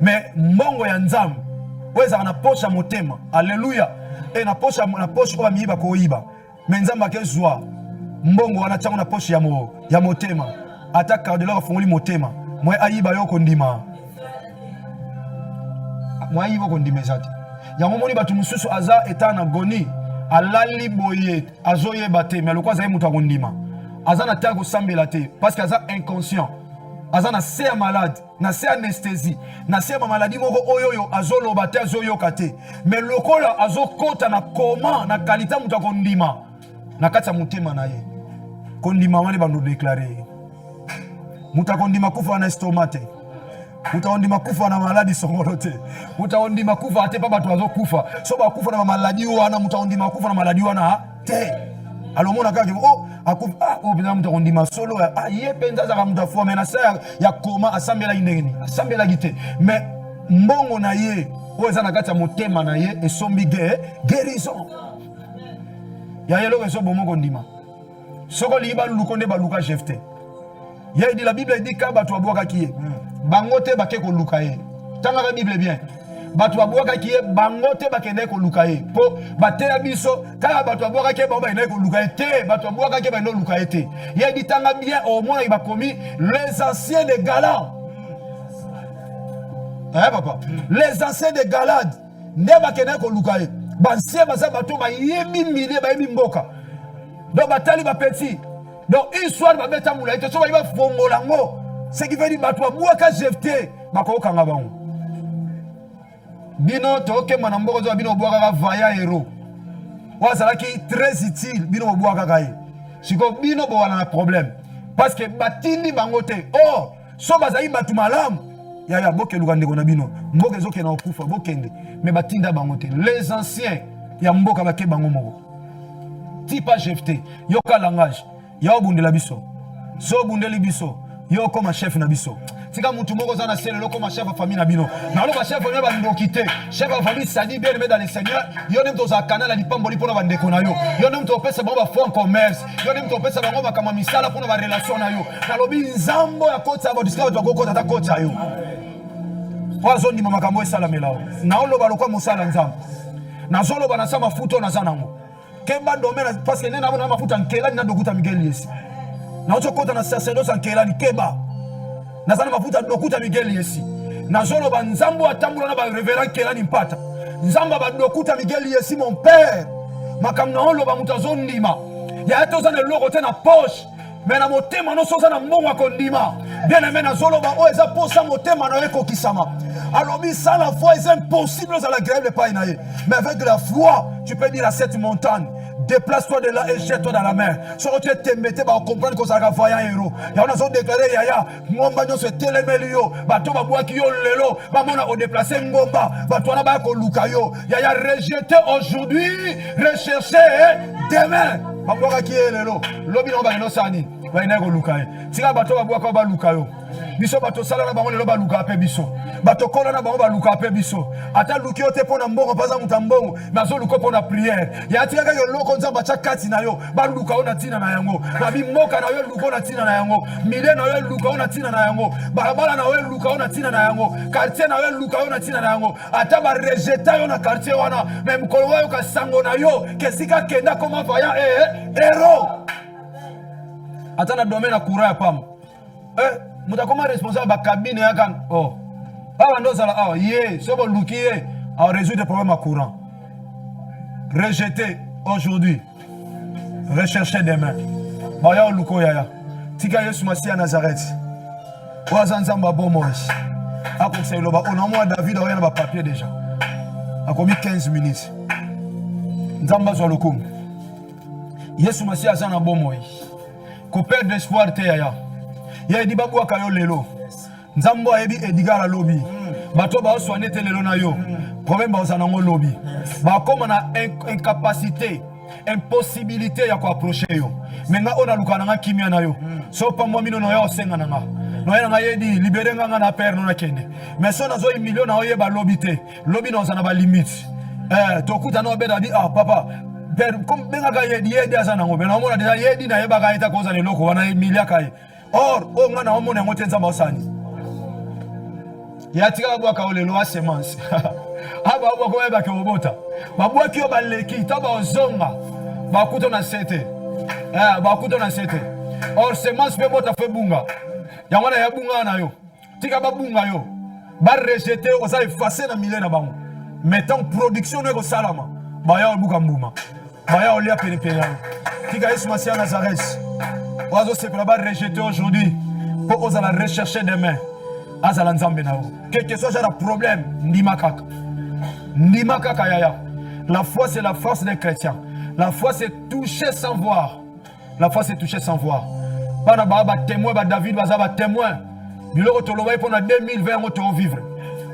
mais mbongo ya nzambe weza na poche ya motema. Alléluia. Et na poche oba miiba ko iba. Mais nzambe akezwa mbongo wana tango na poche ya motema. Ata cardinal fongoli motema. Moi ayiba yo kondima. Moi ayiba kondima zati. Yango moni batu mususu aza etana goni. Alali boye azoye bate mais lokwa zayi mutu akondima. Azana tago sambela te parce que aza inconscient. Azana se malade, na se anesthésie, na se maladie moko oyoyo azolo bate azoyo kate. Mais lokola azokota na koma na kalita mutu akondima. Na kati ya mutema na ye. Kondima wani bando déclarer. Mutu akondima kufa na estomate. Utaondima kufa na maladi songolote. Utaondima kufa ate pa batu azokufa. So ba kufa na maladi wana mutaondima kufa na maladi wana te. Alomona kaka akufa bina mutaondima solo ye penza za mutafua mena sa ya koma asambela indengeni. Asambela gite. Mais mbongo na ye oza na kati ya motema na ye esombi guérison. Ya yelo eso bomoko ndima. Soko liba lukonde baluka Jephté. Ya dit la Bible dit ka batu abwaka kiye. Bangote bake ko lukaye. Tanga la Bible bien. Batu abwaka kiye bangote bakende ko lukaye. Po batela biso kala batu abwaka kiye ba ina ko lukaye te, batu abwaka kiye ba ina lukaye te. Ya dit tanga bien au moins il va commis les anciens de Galades. Papa. Les anciens de Galades ne bakende ko lukaye. Bansie baza batu ba yebi milliers ba yebi mboka. Donc batali ba petit. Donc une soir ba beta moula ite so ba yiba fongolango. Ce qui veut dire que tu as Jephté, bino toke manamboko zo bino boaka vaya hero. Wazala ki très utile bino boaka kai. Siko bino bo wana problème parce que batindi bangote. Oh, so bazai batu malam. Ya boke lugande kona bino. Mboke zo ke na okufa bokende. Mais batinda bangote. Les anciens ya mboka bake bango moko. Tipa Jephté, yoka langage. Ya obundela biso. So bundeli biso. Yo comme chef na biso. tika mutu moko za na selelo comme chef de famille na bino na lo ba chef de famille ba ndokité chef de famille sadi bien aimé dans le Seigneur yo nem to za kanala li pamboli pona ba ndeko na yo yo nem to pesa ba fond commerce yo nem to pesa ba kama misala pona ba relation na yo na lobi nzambo ya kota ba discover to kota ta kota yo wazo ndima makambo esala melao na oloba lokwa mosala nzambo na zolo bana sa mafuta na zanango kemba domena parce que nena na mafuta nkela na dokuta Miguel Yesi na ocho kota na sacerdoce nkela ni keba na sana mafuta dokuta Miguel Yesi na zolo ba nzambo atambula na ba reverend nkela ni mpata nzamba ba dokuta Miguel Yesi mon père makam na oloba mutazo ndima ya etoza na loko te na poche mais na motema no soza na mbongo akondima bien aimé na zolo ba o eza posa motema na eko kisama. Alors, sans la foi, c'est impossible à la grève de Païnaï. Mais avec la foi, tu peux dire à cette montagne, déplace-toi de là et jette-toi dans la mer. Si tu te mettais, on comprend que ça va faire un héros. Il y a un déclaré, mon bagnon se télémélio, bateau va boire qui yo lelo, on déplacé Ngomba, bateau na ba ko lukayo. Il y a rejeté aujourd'hui, recherché demain. Baboka qui est lelo, lobi no ba no sani, ba ina ko lukaye. Tika bateau va boire ko ba lukayo. Biso bato sala na bango lelo ba luka pe biso. Bato kola na bango ba luka pe biso. Ata luki yo te pona mbongo paza mutambongo, na zo luko pona prière. Ya tika ka yo loko nzamba cha kati na yo, ba luka ona tina na yango. Ba bimoka na yo luka na tina na yango. Mile na yo luka ona tina na yango. Barabara na yo luka ona tina na yango. Quartier na yo luka ona tina na yango. Ata ba rejeta yo na quartier wana, même kolo yo ka sango na yo, kesika kenda koma vaya héros. Ata na domaine na courant ya pam. Muta koma responsable ba cabine ya kan awa ndo sala awa ye sobo lukiye a résoudre des problèmes à courant. Rejeter aujourd'hui, rechercher demain. Ba ya luko ya tika Yesu Masia Nazareth waza nzamba bomos akose loba onamo David oya na ba papier déjà akomi 15 minutes nzamba zo lokum Yesu Masia azana bomoi ko perdre espoir te ya ya di babu akayo lelo nzambo ayebi Edgar alobi bato ba soigner te lelo na yo problème ba osana ngo lobi ba koma na incapacité impossibilité ya ko approcher yo menga ona lukana nga kimia na yo so pa mo mino no yo senga na nga no ya nga yedi libérer nga na père no na kende mais so na zo million na oye ba lobi te lobi na osana ba limite to kuta no beda di papa comme benga ga yedi azana ngo bena mo na deja yedi na yeba ga ita ko za leloko wana emilia kai or o ngana o mona ngote nzamba osani ya tika bwa ka olelo a semence aba bwa ko eba ke obota babwa ki obaleki taba ozonga bakuto na sete bakuto na sete or semence pe bota fe bunga ya ngana ya bunga na yo tika ba bunga yo ba rejeter oza effacer na milieu na bango mettant production ne ko salama ba ya obuka mbuma ba ya olia pene pene tika Yesu Masia Nazareth oazo se pour ba rejeter aujourd'hui pour oza la rechercher demain azala nzambe na yo quel que soit le problème ndima kaka yaya. La foi c'est la force des chrétiens. La foi c'est toucher sans voir. La foi c'est toucher sans voir. Pana ba témoin ba David ba témoin biloko toloba pour na 2020 on te vivre.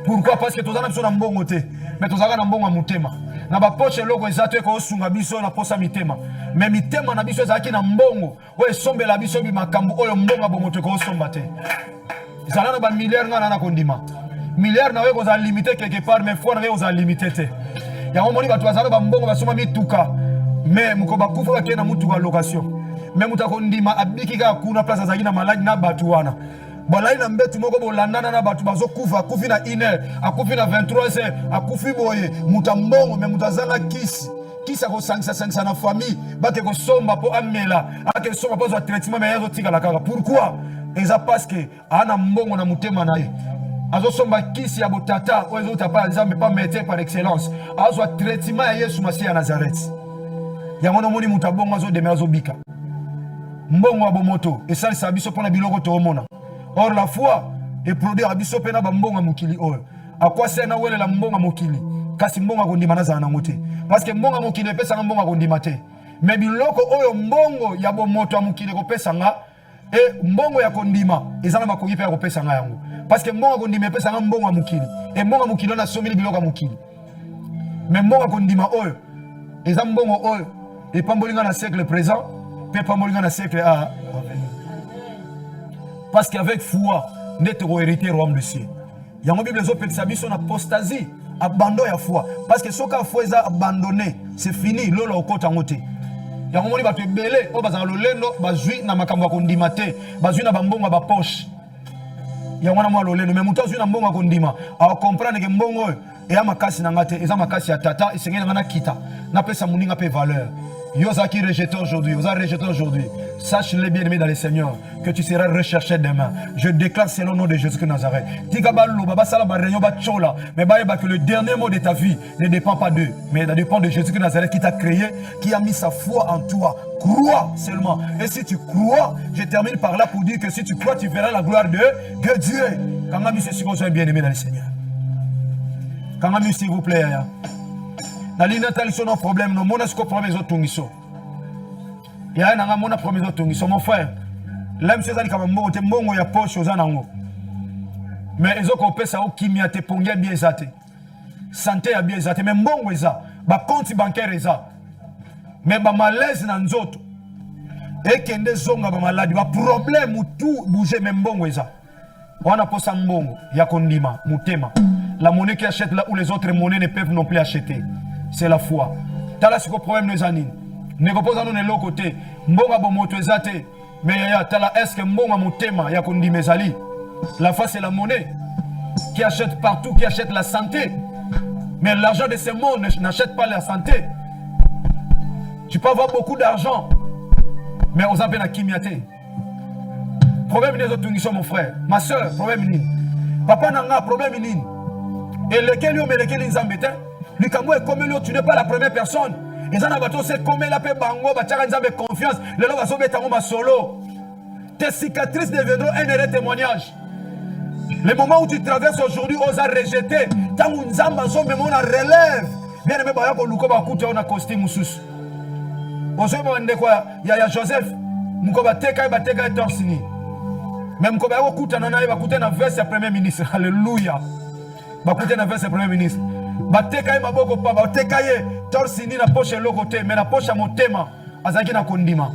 Pourquoi? Parce que tozana biso na mbongo te mais tozaka na mbongo mutema na ba poche loko ezato ko sunga biso na posa mitema mais mitema na biso ezaki na mbongo o esombe la biso bi makambo oyo mbongo bomoto ko somba te zalana ba milliard ngana na kondima milliard na we ko za limité quelque part mais foi na we ko za limité te ya moni ba twazalo ba mbongo ba soma mituka mais muko ba kufa ke na mutuka location mais mutako ndima abiki ka kuna place azaki na maladi na batu wana bolai na mbetu moko bolandana na batu bazo kufa akufi na 1h akufi na 23h akufi boye mutambongo mais mutazanga kisa ko sangisa na famille bake ko somba po amela ake somba po zo traitement mais yazo tika la kaka pourquoi eza parce que ana mbongo na mutema na ye azo somba kisi ya botata ozo tapa nzambe pas mettre par excellence azo traitement ya Yesu Masia Nazareth yango no moni mutabongo azo deme azo bika mbongo abo moto esali sabiso pona biloko to omona. Or la foi est produit à biso pena ba mbonga mukili oyo akwa sena wele la mbonga mukili kasi mbonga kondima na zana ngote parce que mbonga mukili pesa mbonga kondima te mais biloko oyo mbongo ya bo moto mukili ko pesa nga e mbongo ya kondima ezana makoyi pe ya ko pesa nga yango parce que mbonga kondima pesa nga mbonga mukili e mbonga mukili na somili biloko mukili mais mbonga kondima oyo ezana mbongo oyo e pambolinga na siècle présent pe pambolinga na siècle a. Parce qu'avec foi, N'être hérité royaume de ciel. Il y a une Bible qui son apostasie, abandon ya foi. Parce que ce qu'a foi est abandonné, c'est fini. Lolo okota ngote. Il y a un moment qui belé, o bazalo lendo, bazui na makambo kondima te, bazui na bambongo ba poche. Il y a un moment lolendo, mais muto azui na mbongo kondima, a comprendre que mbongo et a makasi na ngate, eza makasi ya tata, et sengena ngana kita. Na pesa muninga pe valeur. Yosa qui rejette aujourd'hui, Yosa rejette aujourd'hui. Sache-le bien aimé dans le Seigneur que tu seras recherché demain. Je déclare selon le nom de Jésus de Nazareth. Mais que le dernier mot de ta vie ne dépend pas d'eux, mais ça dépend de Jésus de Nazareth qui t'a créé, qui a mis sa foi en toi. Crois seulement. Et si tu crois, je termine par là pour dire que si tu crois, tu verras la gloire de Dieu. Quand même, c'est ce qu'on soit bien aimé dans le Seigneur. Quand même, s'il vous plaît. Dans l'inattention, nos problèmes, nos monastiques problèmes, les autres tungiso. Il y a un mona problème, les autres tungiso. Mon frère, l'âme c'est ça qui est mort, t'es mort, il y a poche aux anango. Mais les autres opé ça au kimia te pongia bien zate, santé a bien zate, mais bon ça, ba compte bancaire ça, mais ba malaise dans nzoto. Et qu'il y a des zonga ba maladie, ba problème ou tout bouger même bon ça. On a posé un bongo, il y a kondima, mutema. La monnaie qui achète là où les autres monnaies ne peuvent non plus acheter. C'est la foi. T'as là ce problème de années. Ne repose à nous de l'autre côté. Mbonga bon moto ezate. Mais t'as là est-ce que mbonga motema ya kondi mezali. La foi c'est la monnaie qui achète partout, qui achète la santé. Mais l'argent de ces mondes n'achète pas la santé. Tu peux avoir beaucoup d'argent, mais aux appels à kimiate. Problème des autres sont mon frère, ma soeur, problème nini. Papa n'a problème nini. Et lequel mais lequel ils embêtent. Le Cameroun est comme tu n'es pas la première personne. Ils en ont c'est comme la paix bango, batara ils ont confiance. Le lot va sauver ta maman solo. Tes cicatrices deviendront un heureux témoignage. Le moment où tu traverses aujourd'hui, on a rejeté. Tant qu'on zamba son même on a relève. Bien aimé baya ko luko ba kuta on a costume sous. On se demande quoi? Il y a Joseph. Muko ba teka torsini. Même ko ba ko kuta na ba kuta na verse ya premier ministre. Alléluia. Ba kuta na verse ya premier ministre. Bateka maboko pa bateka ye torsini na poche lokote mais na poche motema azaki na kondima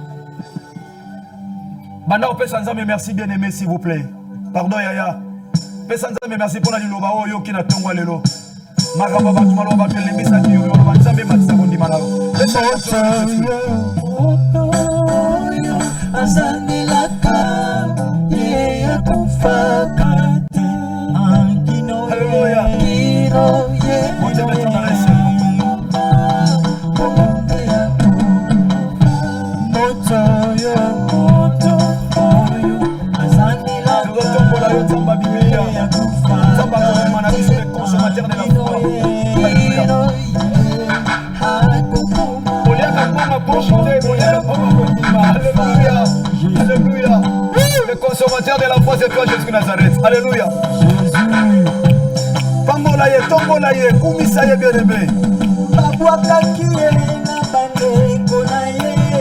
banda opesa nzambe merci bien aimé s'il vous plaît pardon yaya pesa nzambe merci pour la liloba oyo ki na tongwa lelo makamba batu maloba batele misa ki yo nzambe matisa kondima na pesa azani laka ye akufaka angino haleluya Alléluia. Le consommateur de la foi, c'est toi, Jésus de Nazareth. Alléluia. Pambola ye, tombola ye, kumisa ye bien aimé.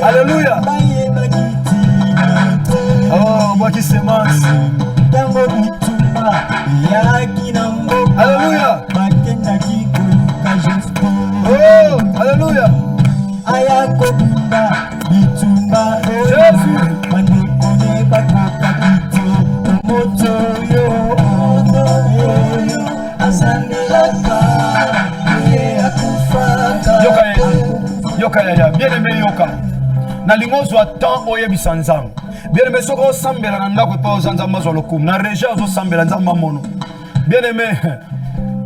Alléluia. Oh, moi qui s'émance. Alléluia. Oh, alléluia. Jésus. Yoka ya bien aimé yoka na lingozo attend oyebisa nzambe bien aimé soko sambela na ndako pa ozanzamba zo lokum na région zo sambela nzamba mono bien aimé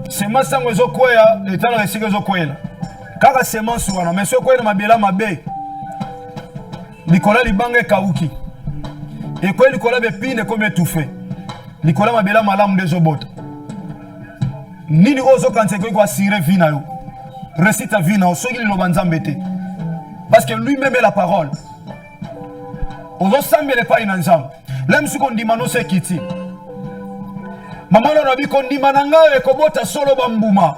semence sango zo kwea etala resike zo kwela kaka semence wana mais soko kwela mabela mabe Nicolas libanga kauki et quoi Nicolas bepine comme étouffé Nicolas mabela malamu de zobota nini ozo kanseko ko assurer vie na yo récite vie na soki liloba nzambe te parce que lui-même est la parole ozo sambele pa ina nzambe lem su kondima no sekiti mama lo rabi kondima na ngai ekobota solo bambuma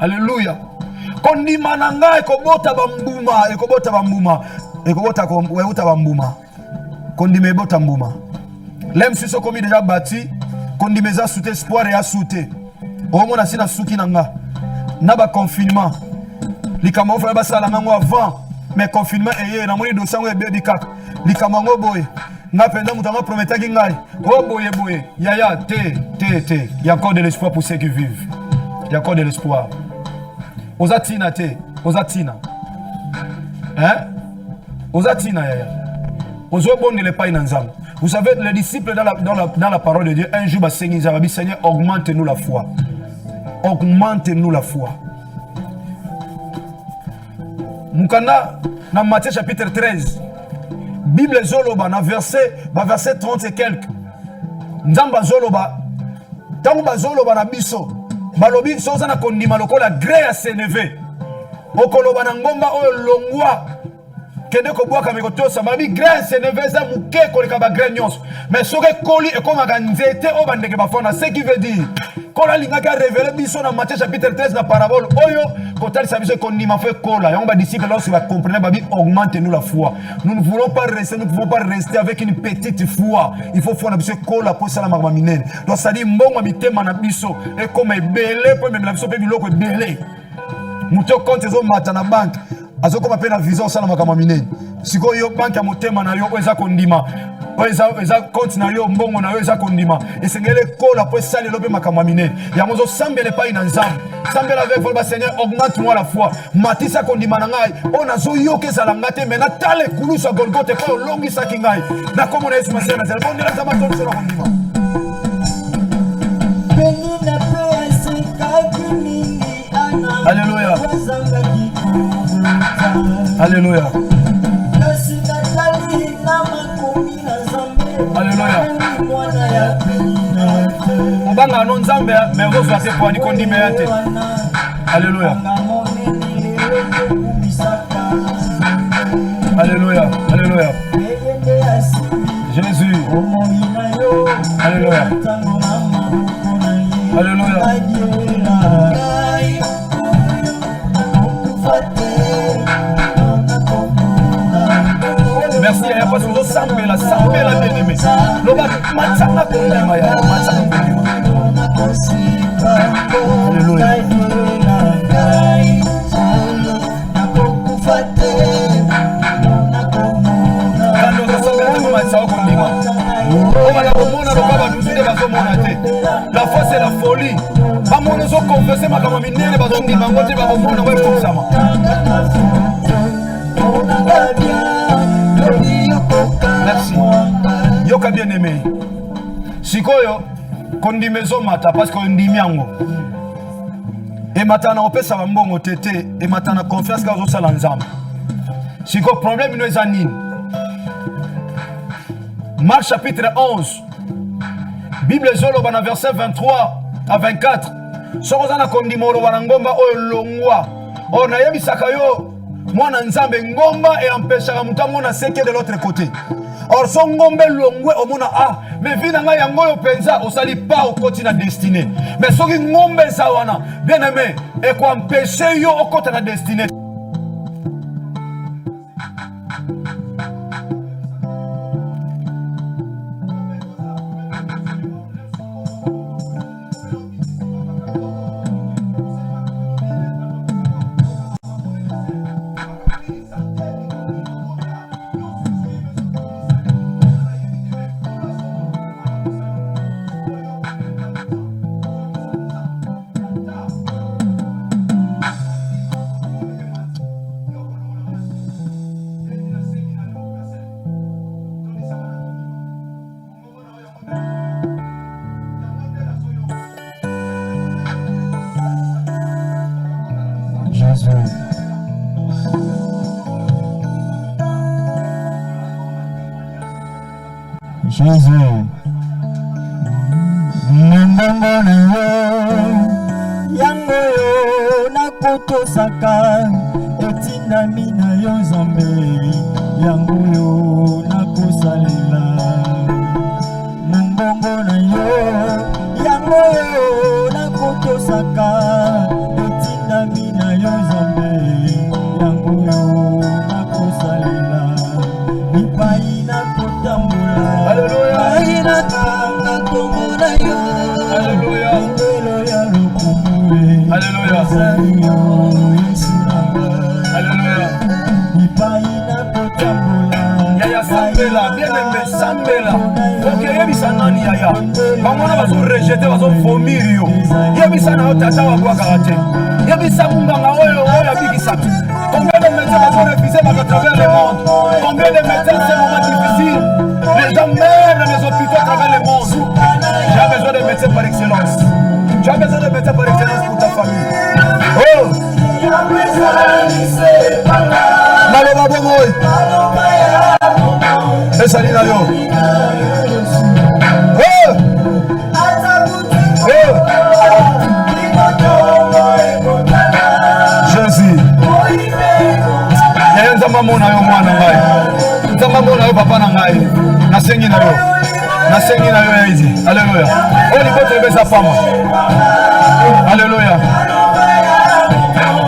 alléluia kondima na ngai ekobota bambuma ekobota ko weuta bambuma kondima ebota mbuma lem su sokomi déjà bâti kondima za soute espoir et a soute au mona sina suki na nga na ba confinement likama ofala basala nango avant mais confinement eye na moni dosango ebedi kaka likama ngo boye Nga penda mutanga prometa ki ngai. Oh boye boye. Yaya, te. Il y a encore de l'espoir pour ceux qui vivent. Il y a encore de l'espoir. Ozatina te. Ozatina. Hein? Ozatina yaya. Ozobonne le pain nzam. Vous savez, les disciples dans la parole de Dieu, un jour, Seigneur, augmente-nous la foi. Augmente-nous la foi. Mukana, dans Matthieu chapitre 13, Bible Zoloba, dans verset 30 et quelques. Nzamba Zoloba, Tamba Zoloba na biso, Balobi, Sosa na kondima lokola gré à s'élever. Okoloba na ngomba o longwa. Kende ko boaka mikotosa mabi grâce ne veza muke ko le kaba granyos mais soke koli e ko maganzete o bandeke bafona ce qui veut dire kola linga ka révéler biso na Matthieu chapitre 13 na parabole oyo kotali sabiso kondima fait kola yango ba disciples lorsque va comprendre babi augmente nous la foi. Nous ne voulons pas rester, nous ne pouvons pas rester avec une petite foi. Il faut faire na biso kola pour ça la magma minene. Donc ça dit mbongo mitema na biso e comme belé pour même la biso pe biloko belé. Muto compte zo mata na banque. Azo comme appelle la vision ça na makama minene. Siko yo banque ya motema na yo eza kondima. Eza compte na yo mbongo na yo eza kondima. Et sengele kola pour ça le lobe makama minene. Ya mozo sambele pa ina nzambe. Sambele avec vol Seigneur augmente-moi la foi. Matisa kondima na ngai. On zo yo ke za ngate mena tale kulusa Golgotha po longi saki ngai. Na komo na Yesu Masiya na zelbo ndela za mato so kondima. Alléluia. Alléluia. Alléluia. Obanga non nzambe mais rozo ate kwa nikondime yate. Alléluia. Alléluia. Alléluia. Jésus. Alléluia. Alléluia. Merci, il y a pas de sambe la bien-aimée. Loba matsanga kondima ya matsanga. Alléluia. Kando kasanga kama matsanga kondima. On va la komona loba baduzide bazomona te. La foi c'est la folie. Bamono zo confesser makama minene bazondima ngote bakomona we kusama. Merci. Yoka bien aimé. Sikoyo kondimezo mata parce que ndimi yango. Et matana opesa bambongo tete et matana confiance ka zo sala nzambe. Siko problème no ezanine. Marc chapitre 11. Bible zolo bana verset 23 à 24. Sokozana kondimolo bana ngomba oyo longwa. On a yebisaka yo mwana nzambe ngomba et empêchera mutango na seke de l'autre côté. Or son ngombe longwe omona mais vina nga yango yo penza osali pas au côté na destinée. Mais soki ngombe za wana bien aimé et ko empêcher yo au côté na destinée. Jésus, mbongo na yo, yango yo nakotosaka, etindami na yo Nzambe, yango yo nakosalela. Mbongo na yo, yango yo nakotosaka, etindami na yo Nzambe, yango yo nakosalela. Mipai nakotambola. Alléluia. Alléluia. Alléluia. Yaya Sambela, bien aimé, Sambe yaya bamona bazorejete bazovomir yo yebisa na yo tata wabwakaka te yebisa munganga oyo abikisaka. Combien de médecins bazorefuse à travers le monde? Combien de médecins c'est un moment difficile? Les gens meurent dans les hôpitaux à travers le monde. Tu as besoin de médecins par excellence. Tu as besoin de médecins par excellence pour ta famille. Oh! Maloba bomoy. Esali na yo. Oh! Oh! Jésus. Yaya nzamba mona yo mwana ngai. Nzamba mona yo papa na ngai. Nasengi na yo. Nasengi na yo hizi. Alléluia. Oli bote besa fama. Alléluia.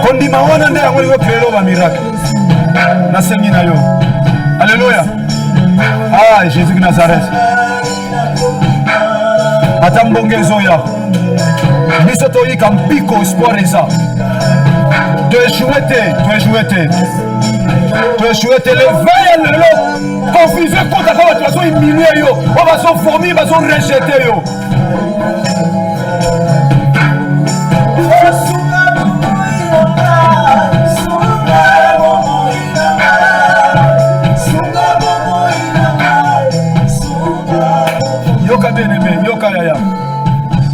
Kondima wana nde yango yo créer ba miracle. Nasengi na yo. Alléluia. Ah, Jésus de Nazareth. Atambonge zoya. Biso toyi kampiko espoir eza. Tu es chouetté, l'éveil le lot. Confusion contre la tu vas humilier yo. On va se former, on va se rejeter yo. Yoka bien-aimé, yoka yaya.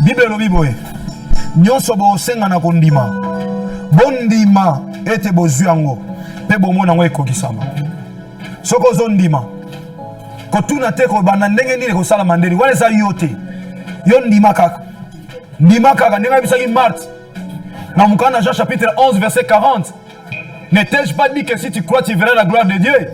Bible lo biboye. Nyonso bo senga na kondima. Bondima ete bozwi yango pe bomona ngo ekokisama soko zondima kotuna te ko bana ndenge ndile ko sala mandeli wala za yote yo ndima kaka ndenge bisaki Marthe na mukana Jean chapitre 11 verset 40 n'ai-je pas dit que si tu crois tu verras la gloire de Dieu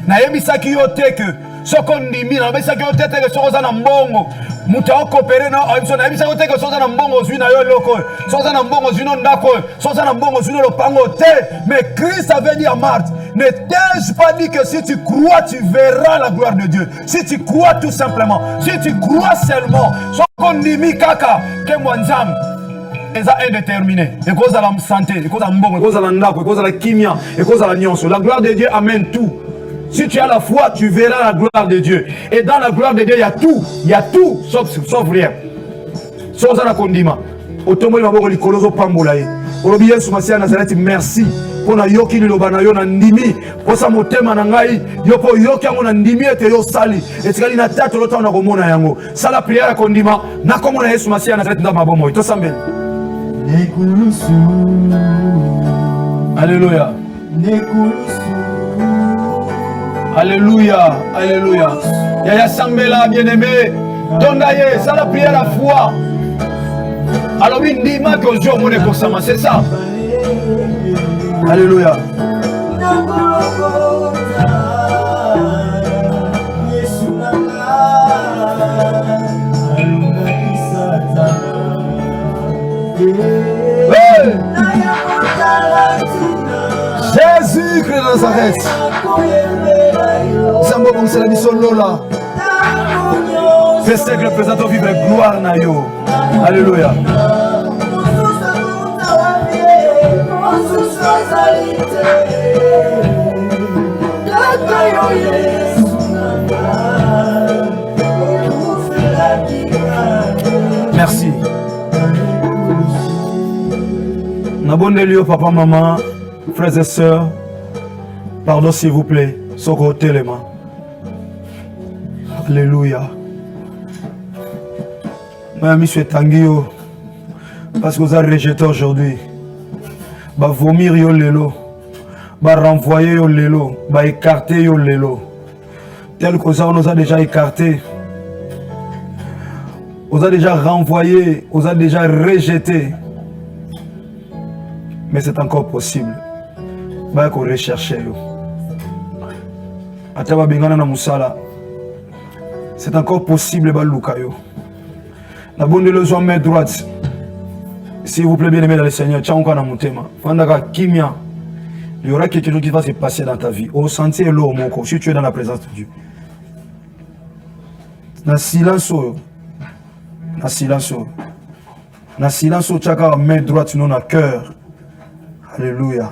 na yebisaki yo te que soko ndimi na yebisaki yo te que soko za na mbongo muta okopere na abiso na yebisaki yo te que soko za na mbongo zwi na yo loko soko za na mbongo zwi no ndako soko za na mbongo zwi no lopango te. Mais Christ avait dit à Marthe, ne t'ai-je pas dit que si tu crois tu verras la gloire de Dieu? Si tu crois tout simplement, si tu crois seulement, soko ndimi kaka ke mwanzam eza indéterminé. Et cause à la santé, et cause à mbongo, et cause à la ndako, et cause à la kimia, et cause à la nyonso. La gloire de Dieu amène tout. Si tu as la foi, tu verras la gloire de Dieu. Et dans la gloire de Dieu, il y a tout, sauf rien. Sauf la condima. Otomoli maboko likolozo pambolaye. Olobi Yesu Masiya Nazareth, merci. Pona yoki liloba na yo na ndimi. Posa motema na ngai, yo po yoki yango na ndimi ete yo sali. Etikali na tata lota na komona yango. Sala prière kondima, na komona Yesu Masiya Nazareth ndama bomo. To sambel. Alléluia. Alléluia, alléluia. Yaya Sambela, bien-aimé. Tondaye, ça la prière à la foi. Alors, il dit que Dieu m'a pour ça, c'est ça. Alléluia. Hey! Jésus-Christ de Nazareth. Sambo comme c'est la mission Lola. C'est ce que le président vivre gloire na yo. Alléluia. Merci. Nabondelio papa maman, frères et sœurs. Pardon s'il vous plaît. Soko telema. Alléluia. Même monsieur Tangio, parce que vous avez rejeté aujourd'hui, va vomir yo lelo, va renvoyer yo lelo, va écarter yo lelo. Tel que ça on nous a déjà écarté, on nous a déjà renvoyé, on nous a déjà rejeté. Mais c'est encore possible. Va qu'on recherche yo. Ataba bingana na musala. C'est encore possible ba lukayo. La bonne de leçon main droite. S'il vous plaît, bien aimé dans le Seigneur, tiens encore dans mon thème. Fandaka kimia. Il y aura quelque chose qui va se passer dans ta vie. Au sentier l'eau mon corps. Si tu es dans la présence de Dieu. Dans silence. Dans silence. Dans silence, chaka main droite non à cœur. Alléluia.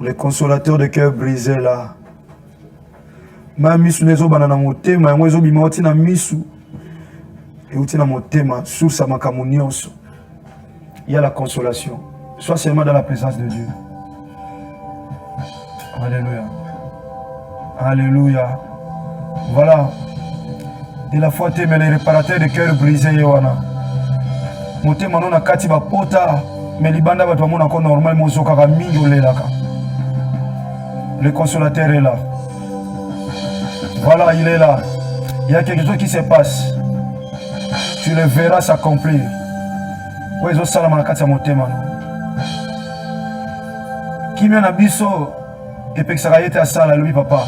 Le consolateur de cœur brisé là. Ma misu nezo banana moté, ma ngozo bimoti na misu. et outi na motema sous sa makamunioso. Il y a la consolation. Sois seulement dans la présence de Dieu. Alléluia. Alléluia. Voilà. De la foi, mais les réparateurs de cœur brisés, Yohana. Motema non akati ba pota, mais libanda ba tout monde normal mozoka ka mingi olelaka. Le consolateur est là. Voilà, il est là. Il y a quelque chose qui se passe. Tu le verras s'accomplir. Oui, ils ont salam à la kati ya motema. Qui m'a nabiso et puis ça a été à ça lui papa.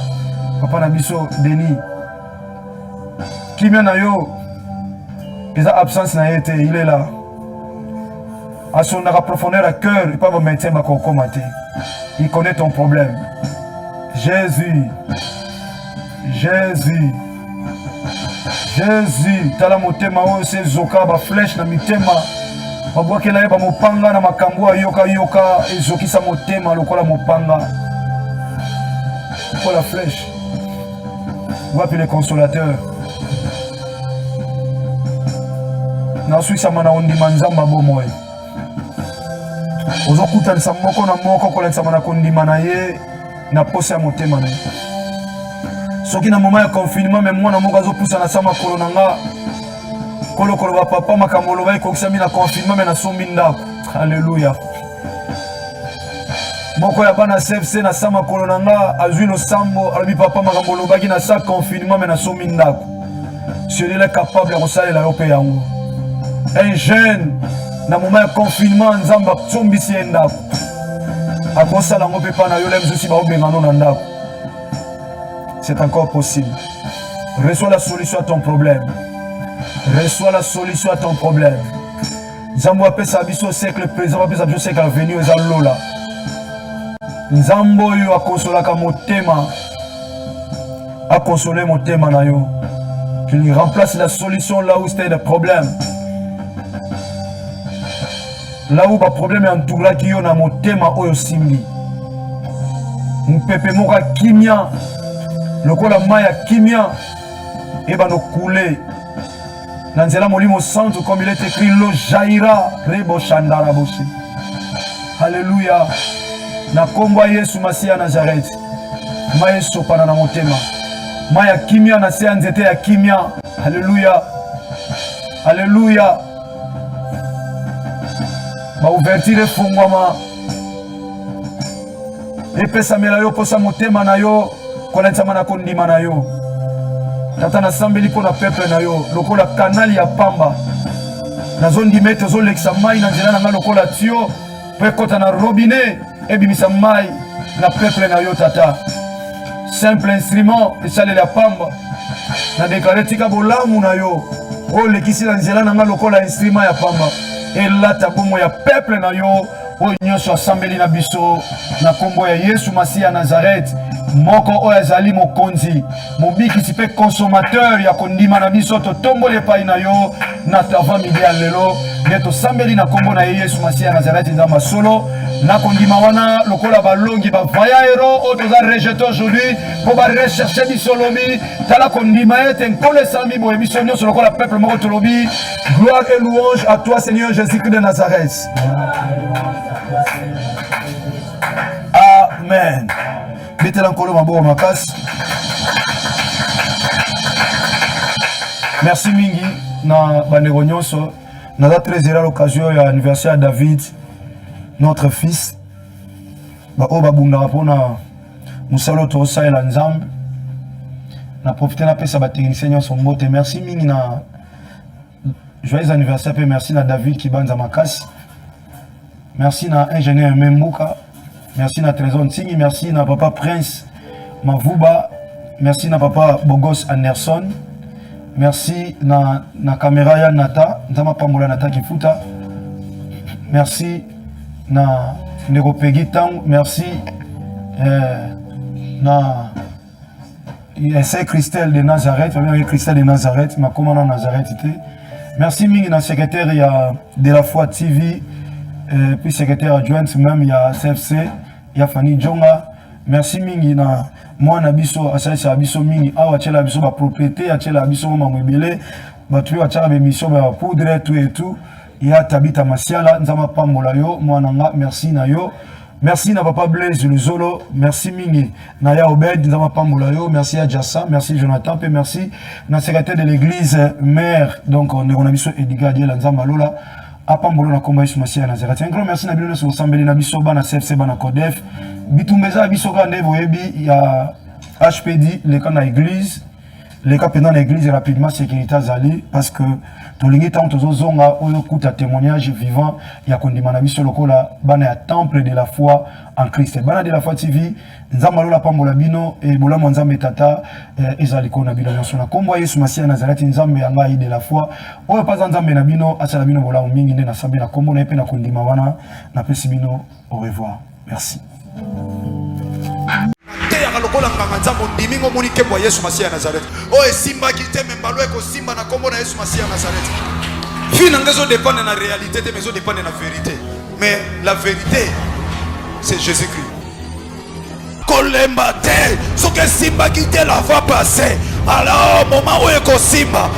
Papa nabiso Denis. Qui m'a na yo. Puis sa absence n'a été, il est là. À son profondeur à cœur, il peut pas me mettre ma commenter. Il connaît ton problème. Jésus. Jésus. Jésus. Tala motema o se zoka ba flèche na mitema. Ba boke na ba mopanga na makambo yoka yoka ezokisa motema lokola mopanga. Pour la flèche. Wapi le consolateur. Na suisa mana ondima nzamba bomoy. Ozokuta nsamoko na moko kola nsamana kondima na ye na posa ya motema na ye. Soki na moment ya confinement me mwana moko azopusa na sama kolona nga kolokolo ba papa makambo loba ekokisa mi na confinement me na sombi ndako. Alléluia. Moko ya bana CFC na sama kolona nga azwi no sambo alobi papa makambo lobaki na sa confinement me na sombi ndako. Celui-là est capable de kosalela yo pe yango. Un jeune na moment ya confinement nzamba tsombisi ndako. Akosala ngo pe pa na yo lem zusi ba obengano na ndako. C'est encore possible. Reçois la solution à ton problème. Reçois la solution à ton problème. Nzambo appelle sa biso au siècle présent, appelle sa biso au siècle à venir, eza lola. Nzambo yo a consolé motema. A consolé motema na yo. Il remplace la solution là où c'était le problème. Là où le problème est entouré qui yo na motema oyo simbi. Mpepe moka kimia. Le kola maya kimia et va nous couler. Nanzela molimo centre comme il est écrit lo jaira rebo shandara boshi. Alléluia. Na komba Yesu Masia Nazareth. Maya sopana na motema. Maya kimia na se nzete ya kimia. Alléluia. Alléluia. Ba ouverture fungwama. Epesa mela yo posa motema na yo. Kolensama na kondima na yo. Tata na sambeli po na peuple na yo. Lokola kanali ya pamba. Na zondi mete zo leksa mai na nzela na nga lokola tio. Pe kota na robinet. Ebimisa mai na peuple na yo tata. Simple instrument. Esale la pamba. Na dekare tika bolamu na yo. O lekisi na nzela na nga lokola instrument ya pamba. Elata bomo ya peuple na yo. O nyonso asambeli na biso. Na kombo ya Yesu Masia Nazareth. Moko oezali mokonzi mobikisi pe consommateur ya kondima na biso to tombole pa ina yo na tava midi ya lelo neto sambeli na kombo na Yesu Masia Nazareth nzamba solo na kondima wana lokola balongi ba vaya hero o toza rejeté aujourd'hui pour ba rechercher bisolomi tala kondima ete nkole sami bo émission nyonso lokola peuple moko tolobi gloire et louange à toi Seigneur Jésus-Christ de Nazareth. Amen. Merci mingi na bandeko nyonso. Naza très heureux à l'occasion ya anniversaire David, notre fils. Ba o babunda pona musalo to saela nzambe. Na profiter na pesa ba technicien nyonso mbote. Merci mingi na joyeux anniversaire pe merci na David Kibanza Makasi. Merci na ingénieur Membuka. Merci na Trésor Ntingi, merci na papa Prince Mavuba, merci na papa Bogos Anderson, merci na caméra ya Nata, Nzama Pambola Nata Kifuta, merci na Ndeko Peggy Tang, merci na Saint Christelle de Nazareth, Christelle de Nazareth, ma commandant Nazareth était. Merci mingi na secrétaire de la foi TV. Puis secrétaire adjointe même il y a CFC, il y a Fanny Djonga. Merci mingi na moi na biso asaisa biso mingi awa chela biso ba propriété achela biso mamwebele bato oyo batiaka bémission ya poudre tout et tout ya Tabita Masiala nzamba pambola yo mwananga merci na yo. Merci na papa Blaise Luzolo, merci mingi na ya Obed nzamba pambola yo, merci à Jassa, merci Jonathan, et merci na secrétaire de l'église mère donc on a biso Edgar Diel nzamba lola apambolo na komba Yesu Masia Nazareth. Un grand merci na bino so sambeli na biso bana CFC bana Codef bitumbeza biso ka ndevo yebi ya HPD le kana église les cas pendant l'église rapidement sécurité azali parce que tolingi tant tozozonga oyo kuta témoignage vivant ya kondimana biso lokola bana ya temple de la foi en Christ. Bana de la foi TV nzamba lola pambola bino e bolamo nzambe tata ezali kona bino nyonso na kombo Yesu Masia Nazareth nzambe yanga de la foi oyo pas nzambe na bino asala bino bolamo mingi nde na sambe na kombo na epe na kondima wana na pesi bino au revoir. Merci. Lokola nganga nzambo ndimingo monike kwa Yesu Masia Nazareth. O esimba kite membalo eko simba na kombo na Yesu Masia Nazareth. Fina ngezo dépendre na réalité te mezo dépendre na vérité. Mais la vérité c'est Jésus-Christ. Kolemba te, soke simba kite la va passer. Alors moment où eko simba